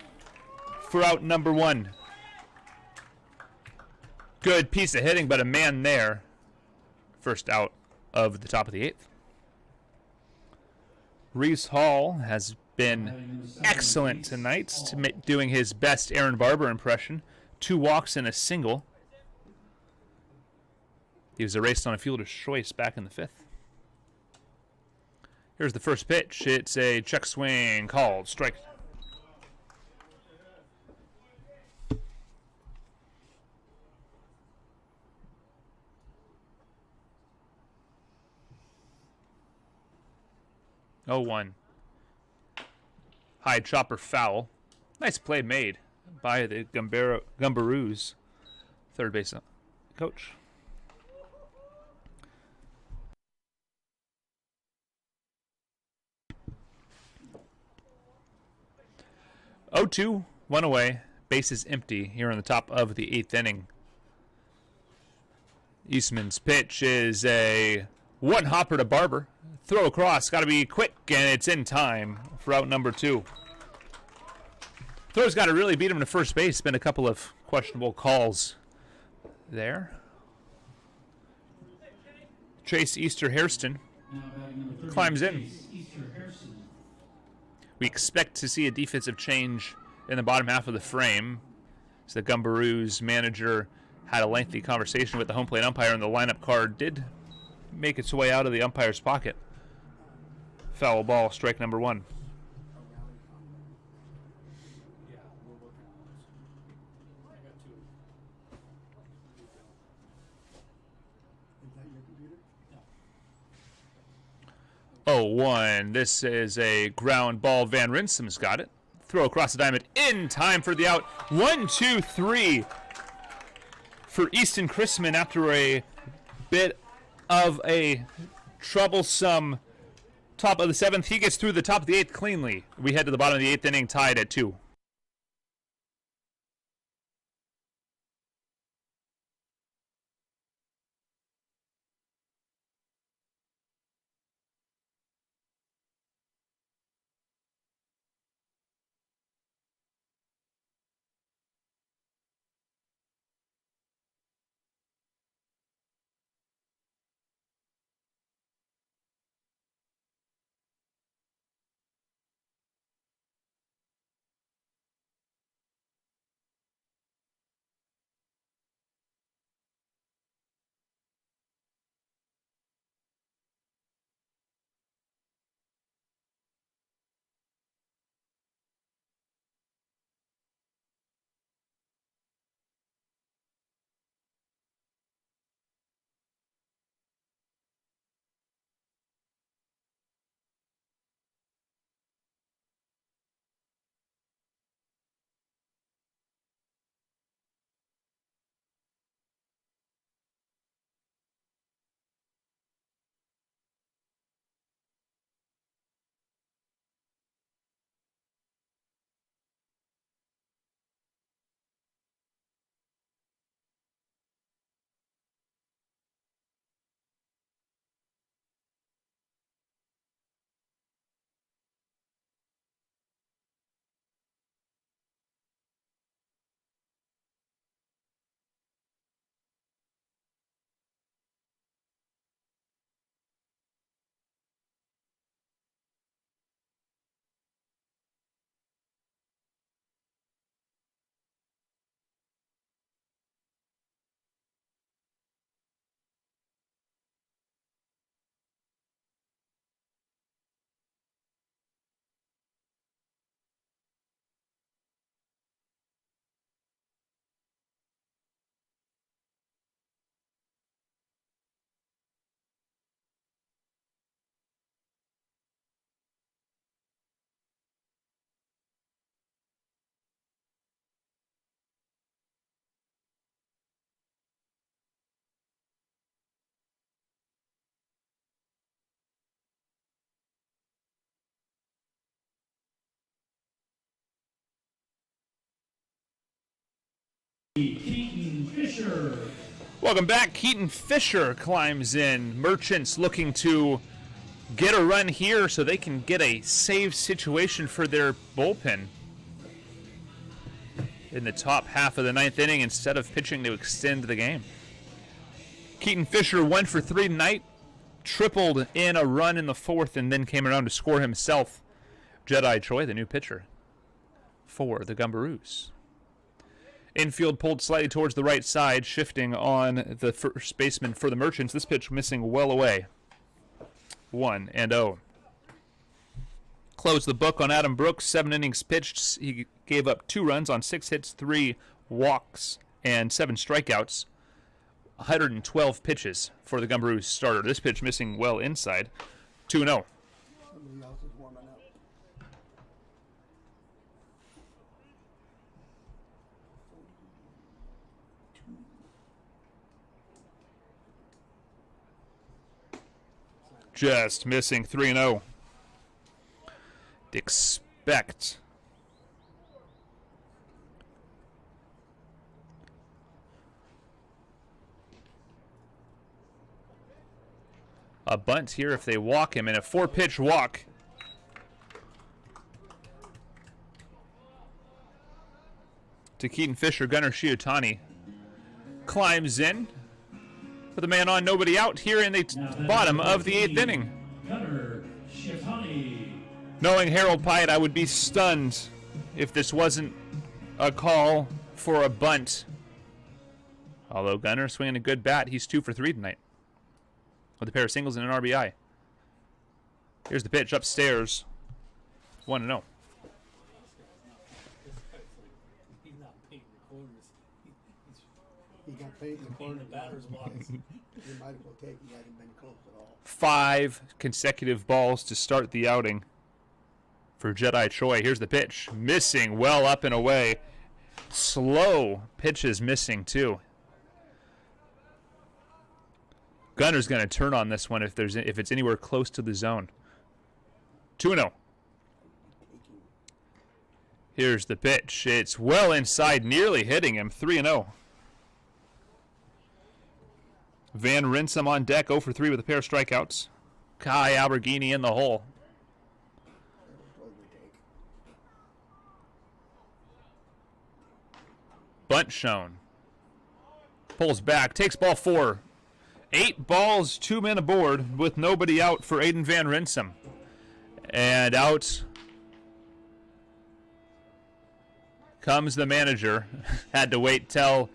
for out number 1. Good piece of hitting, but a man there. First out of the top of the 8th. Reese Hall has been excellent tonight, doing his best Aaron Barber impression. 2 walks and a single. He was erased on a fielder's choice back in the 5th. Here's the first pitch. It's a check swing called strike. Oh, 1. High chopper foul. Nice play made by the Gumberoos third base coach. 0-2, 1 away. Bases empty here on the top of the 8th inning. Eastman's pitch is a 1-hopper to Barber. Throw across, got to be quick, and it's in time for out number 2. Throw's got to really beat him to first base. Been a couple of questionable calls there. Chase Easter Hairston climbs in. We expect to see a defensive change in the bottom half of the frame. So the Gumberoos manager had a lengthy conversation with the home plate umpire, and the lineup card did make its way out of the umpire's pocket. Foul ball, strike number 1. Oh, 1. This is a ground ball. Van Rinsum's got it. Throw across the diamond in time for the out. 1, 2, 3 for Easton Chrisman after a bit of a troublesome top of the 7th. He gets through the top of the 8th cleanly. We head to the bottom of the 8th inning, tied at 2. Keaton Fisher. Welcome back. Keaton Fisher climbs in. Merchants looking to get a run here so they can get a save situation for their bullpen in the top half of the 9th inning instead of pitching to extend the game. Keaton Fisher 1 for 3 tonight, tripled in a run in the 4th, and then came around to score himself. Jedi Choi, the new pitcher for the Gumberoos. Infield pulled slightly towards the right side, shifting on the first baseman for the Merchants. This pitch missing well away. 1-0. Closed the book on Adam Brooks. 7 innings pitched. He gave up 2 runs on 6 hits, 3 walks, and 7 strikeouts. 112 pitches for the Gumberoos starter. This pitch missing well inside. 2-0. Somebody else is warming up. Just missing 3-0. Expect a bunt here if they walk him, and a 4-pitch walk. To Keaton Fisher. Gunnar Shiotani climbs in with a man on, nobody out here in the bottom of the 8th inning. Gunnar Shiotani. Knowing Harold Pyatt, I would be stunned if this wasn't a call for a bunt. Although Gunnar swinging a good bat, he's 2 for 3 tonight with a pair of singles and an RBI. Here's the pitch upstairs. 1-0. He's not paid the corners. He got paid in the He's corner. in the batter's box. You might as well take. He hasn't been close at all. 5 consecutive balls to start the outing for Jedi Choi. Here's the pitch. Missing well up and away. Slow pitches missing too. Gunner's going to turn on this one if it's anywhere close to the zone. 2-0. Here's the pitch. It's well inside, nearly hitting him. 3-0. Van Rinsum on deck, 0 for 3 with a pair of strikeouts. Kai Alberghini in the hole. Bunt shown. Pulls back, takes ball 4. 8 balls, 2 men aboard with nobody out for Aiden Van Rinsum. And out comes the manager. Had to wait till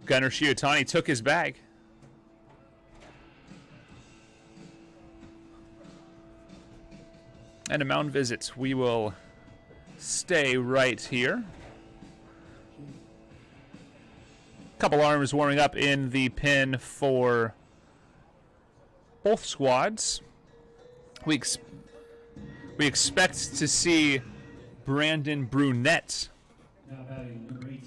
Gunnar Shiotani took his bag. And a mound visit. We will stay right here. Couple arms warming up in the pen for both squads. We expect to see Brandon Brunette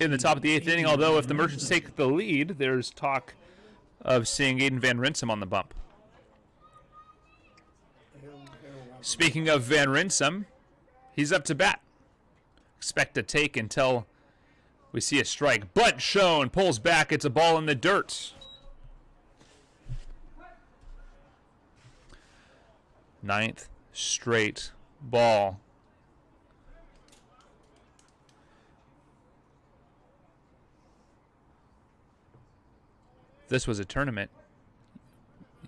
in the top of the 8th inning, although if the Merchants take the lead, there's talk of seeing Aiden Van Rinsum on the bump. Speaking of Van Rinsum, he's up to bat. Expect a take until we see a strike. Bunt shown, pulls back, it's a ball in the dirt. 9th straight ball. If this was a tournament,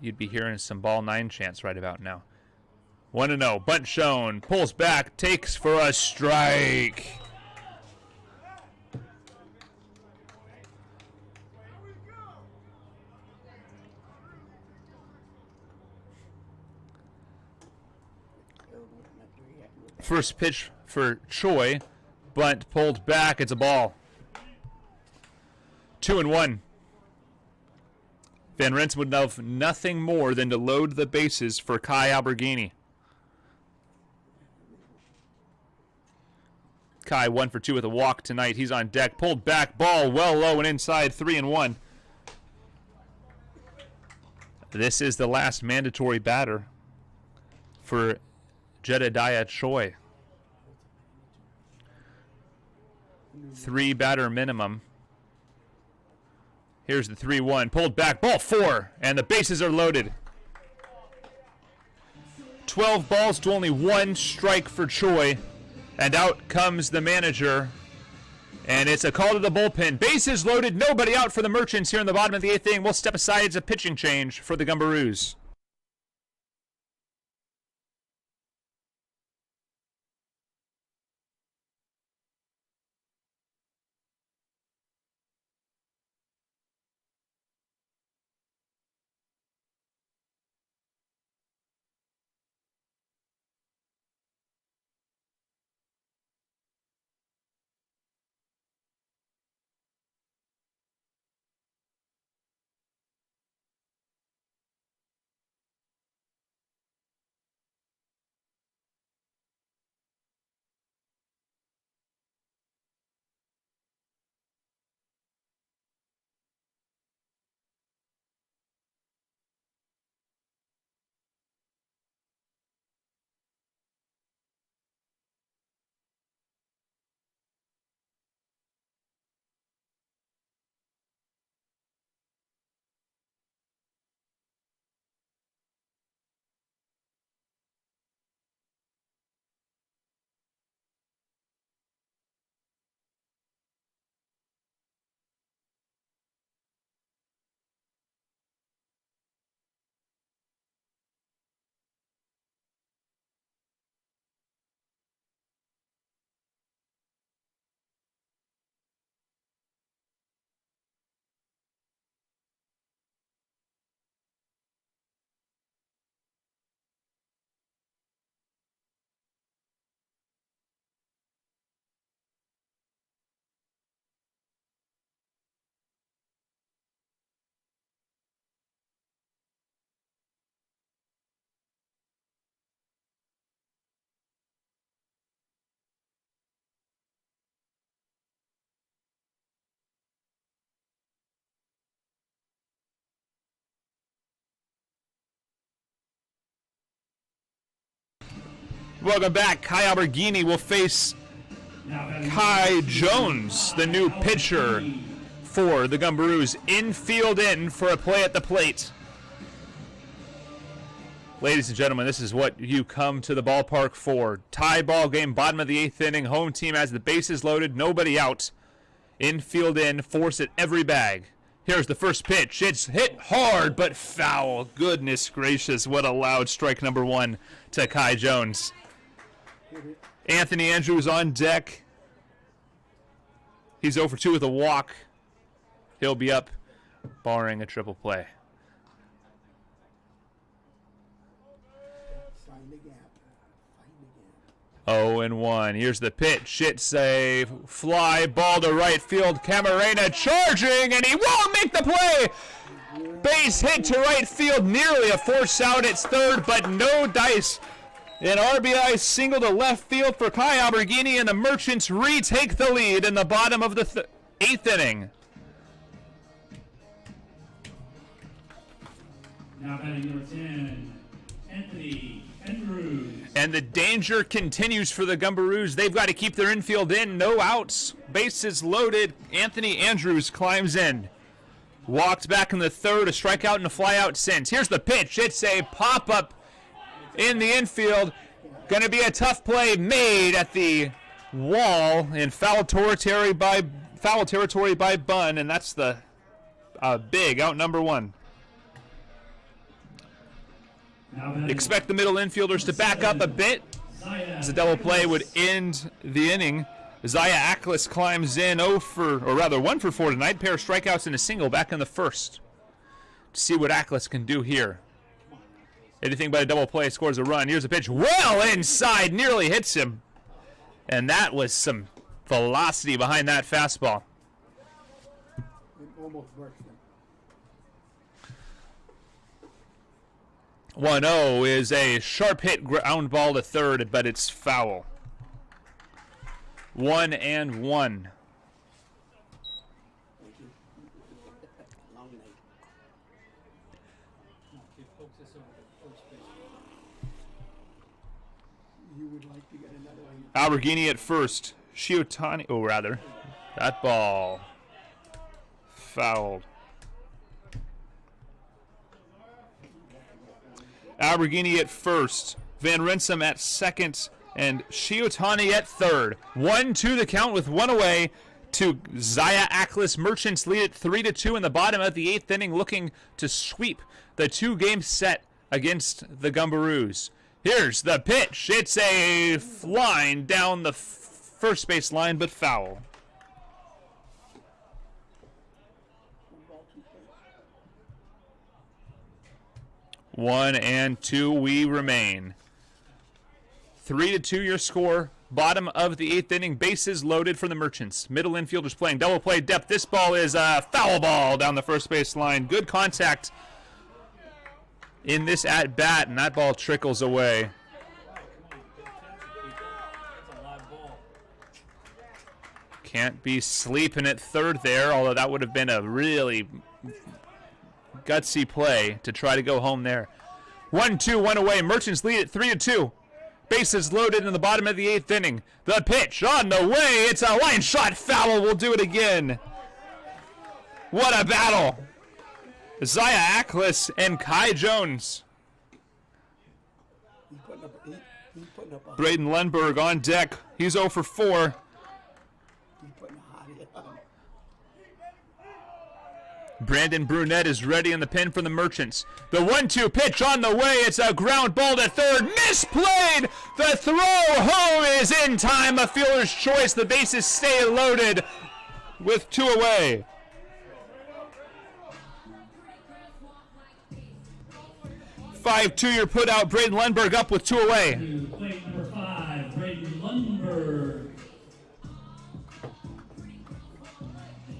you'd be hearing some ball 9 chants right about now. 1-0, bunt shown, pulls back, takes for a strike. First pitch for Choi. Bunt pulled back. It's a ball. 2-1. Van Rinsum would have nothing more than to load the bases for Kai Alberghini. Kai 1 for 2 with a walk tonight. He's on deck. Pulled back. Ball well low and inside. 3-1. This is the last mandatory batter for Jedediah Choi. 3 batter minimum. Here's the 3-1. Pulled back. Ball 4. And the bases are loaded. 12 balls to only 1 strike for Choi. And out comes the manager. And it's a call to the bullpen. Bases loaded. Nobody out for the Merchants here in the bottom of the 8th inning. We'll step aside. It's a pitching change for the Gumberoos. Welcome back. Kai Alberghini will face Kai Jones, the new pitcher for the Gumberoos. Infield in for a play at the plate. Ladies and gentlemen, this is what you come to the ballpark for. Tie ball game, bottom of the 8th inning. Home team has the bases loaded, nobody out. Infield in, force at every bag. Here's the first pitch. It's hit hard but foul. Goodness gracious, what a loud strike number 1 to Kai Jones. Anthony Andrews on deck. He's 0 for 2 with a walk. He'll be up, barring a triple play. Find the gap. 0-1. Here's the pitch. It's a fly ball to right field. Camarena charging, and he won't make the play. Base hit to right field, nearly a force out. It's third, but no dice. An RBI single to left field for Kai Alberghini, and the Merchants retake the lead in the bottom of the 8th inning. Now batting number 10, Anthony Andrews. And the danger continues for the Gumberoos. They've got to keep their infield in. No outs. Bases loaded. Anthony Andrews climbs in. Walked back in the 3rd, a strikeout and a flyout since. Here's the pitch. It's a pop-up in the infield. Going to be a tough play made at the wall in foul territory by Bunn, and that's the big out number 1. Expect the middle infielders to back up a bit as a double play would end the inning. Zaya Ackles climbs in 1 for 4 tonight. Pair of strikeouts and a single back in the 1st. To see what Ackles can do here. Anything but a double play, scores a run. Here's a pitch well inside, nearly hits him. And that was some velocity behind that fastball. It almost worked. 1-0 is a sharp hit ground ball to 3rd, but it's foul. 1-1. You would like to get another one. Alberghini at first. That ball fouled. Alberghini at first, Van Rinsum at second, and Shiotani at third. 1-2 the count with one away to Zaya Aklis. Merchants lead it 3-2 in the bottom of the 8th inning, looking to sweep the 2-game set against the Gumberoos. Here's the pitch. It's a line down the first base line, but foul. 1-2 we remain. 3-2 your score. Bottom of the 8th inning. Bases loaded for the Merchants. Middle infielders playing double play depth. This ball is a foul ball down the first base line. Good contact in this at bat, and that ball trickles away. Can't be sleeping at third there, although that would have been a really gutsy play to try to go home there. 1-2, one away. Merchants lead it 3-2. Bases loaded in the bottom of the 8th inning. The pitch on the way. It's a line shot foul. We'll do it again. What a battle. Zaya Aklis and Kai Jones. Braden Lundberg on deck. He's 0 for 4. Brandon Brunette is ready in the pen for the Merchants. The 1-2 pitch on the way. It's a ground ball to third. Misplayed. The throw home is in time. A fielder's choice. The bases stay loaded with 2 away. 5-2 you're put out. Braden Lundberg up with 2 away. Plate number 5, Braden Lundberg.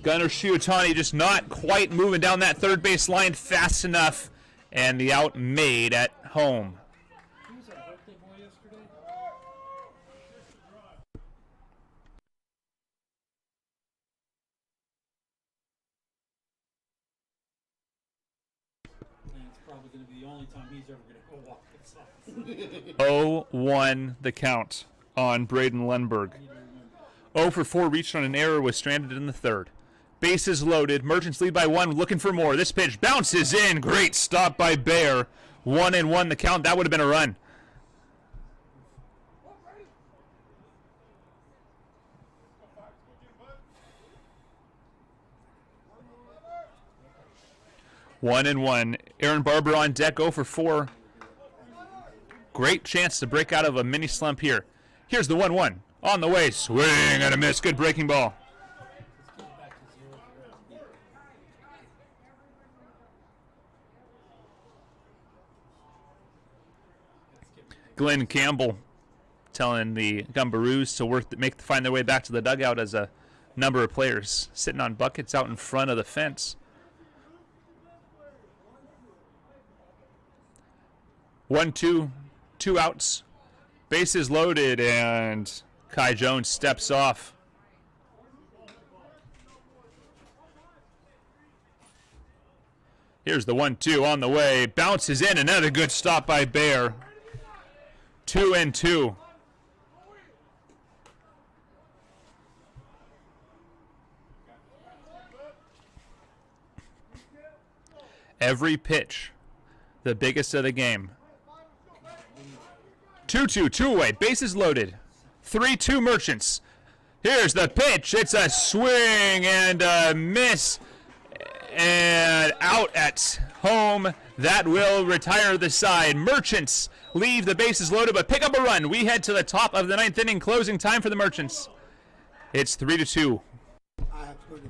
Gunnar Shiotani just not quite moving down that third base line fast enough, and the out made at home. Who was that birthday boy yesterday? And it's probably going to be the only time he's ever going to go walk inside. 0-1 the count on Braden Lundberg. 0 for 4 reached on an error, was stranded in the third. Bases loaded. Merchants lead by 1, looking for more. This pitch bounces in. Great stop by Bear. 1-1 the count. That would have been a run. One and one. Aaron Barber on deck, 0 for 4. Great chance to break out of a mini slump here. Here's the 1-1. On the way. Swing and a miss. Good breaking ball. Glenn Campbell telling the Gumberoos to find their way back to the dugout as a number of players sitting on buckets out in front of the fence. 1-2, 2 outs, bases loaded, and Kai Jones steps off. Here's the 1-2 on the way, bounces in, another good stop by Bear. 2-2. Every pitch, the biggest of the game. 2-2, 2 away, bases loaded. 3-2 Merchants. Here's the pitch. It's a swing and a miss. And out at home. That will retire the side. Merchants leave the bases loaded, but pick up a run. We head to the top of the 9th inning. Closing time for the Merchants. It's 3-2. I have to go to the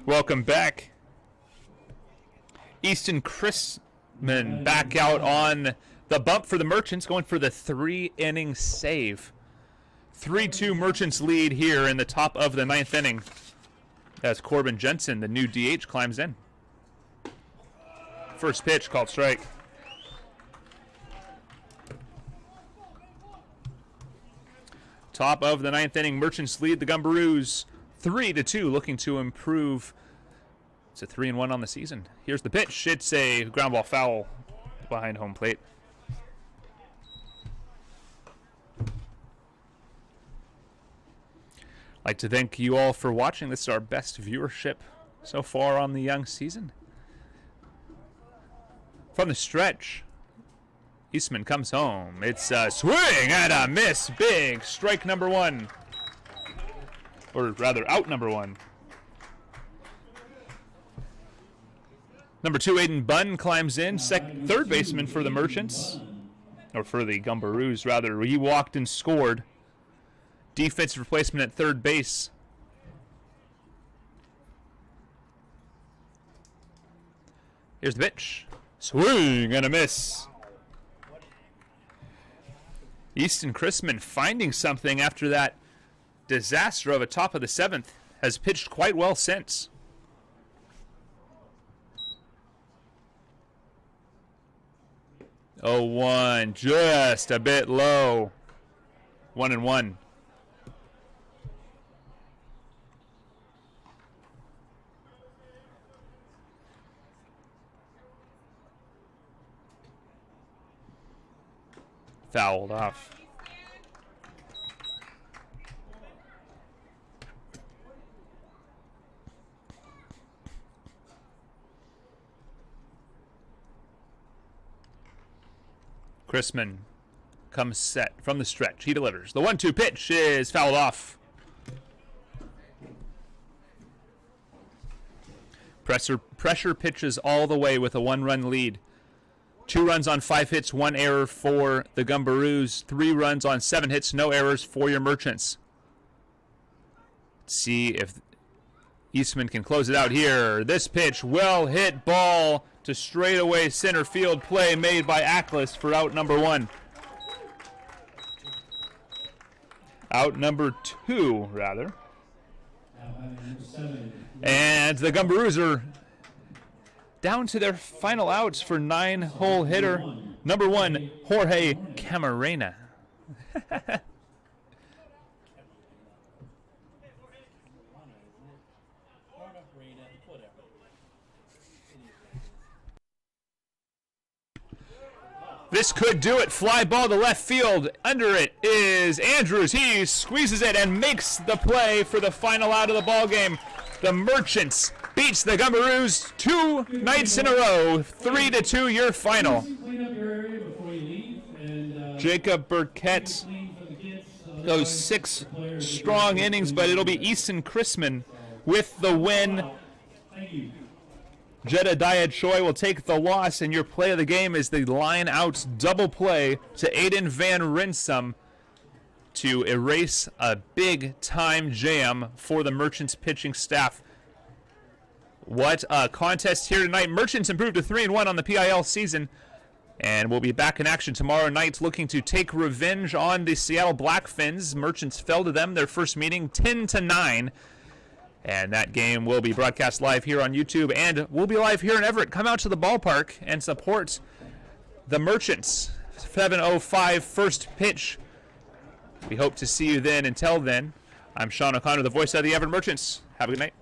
Welcome back. Easton Chrisman back out on the bump for the Merchants, going for the 3-inning save. 3-2 Merchants lead here in the top of the 9th inning as Corbin Jensen, the new DH, climbs in. First pitch called strike. Top of the 9th inning, Merchants lead the Gumberoos 3-2, looking to improve. It's a 3-1 on the season. Here's the pitch. It's a ground ball foul behind home plate. I'd like to thank you all for watching. This is our best viewership so far on the young season. From the stretch, Eastman comes home. It's a swing and a miss. Big strike number 1. Or rather, out number 1. Number 2, Aiden Bunn climbs in. Third baseman for the Merchants. Or for the Gumberoos, rather. He walked and scored. Defensive replacement at third base. Here's the pitch. Swing and a miss. Easton Chrisman finding something after that disaster of a top of the 7th. Has pitched quite well since. Oh, 1, just a bit low. 1-1. Fouled off. Chrisman comes set from the stretch. He delivers. The 1-2 pitch is fouled off. Pressure pitches all the way with a 1-run lead. 2 runs on 5 hits, 1 error for the Gumberoos. 3 runs on 7 hits, no errors for your Merchants. Let's see if Eastman can close it out here. This pitch, well hit ball to straightaway center field. Play made by Ackles for out number 1. Out number 2, rather. And the Gumberoos are down to their final outs for 9-hole hitter. Number 1, Jorge Camarena. This could do it. Fly ball to left field. Under it is Andrews. He squeezes it and makes the play for the final out of the ball game. The Merchants beats the Gumberoos 2 nights in a row. 3-2 your final. Jacob Burkett goes 6 strong innings, but it'll be Easton Chrisman with the win. Jedediah Choi will take the loss, and your play of the game is the line-out double play to Aiden Van Rinsum to erase a big-time jam for the Merchants pitching staff. What a contest here tonight. Merchants improved to 3-1 on the PIL season, and we'll be back in action tomorrow night looking to take revenge on the Seattle Blackfins. Merchants fell to them their first meeting 10-9. And that game will be broadcast live here on YouTube, and we'll be live here in Everett. Come out to the ballpark and support the Merchants. 7:05 first pitch. We hope to see you then. Until then, I'm Sean O'Connor, the voice of the Everett Merchants. Have a good night.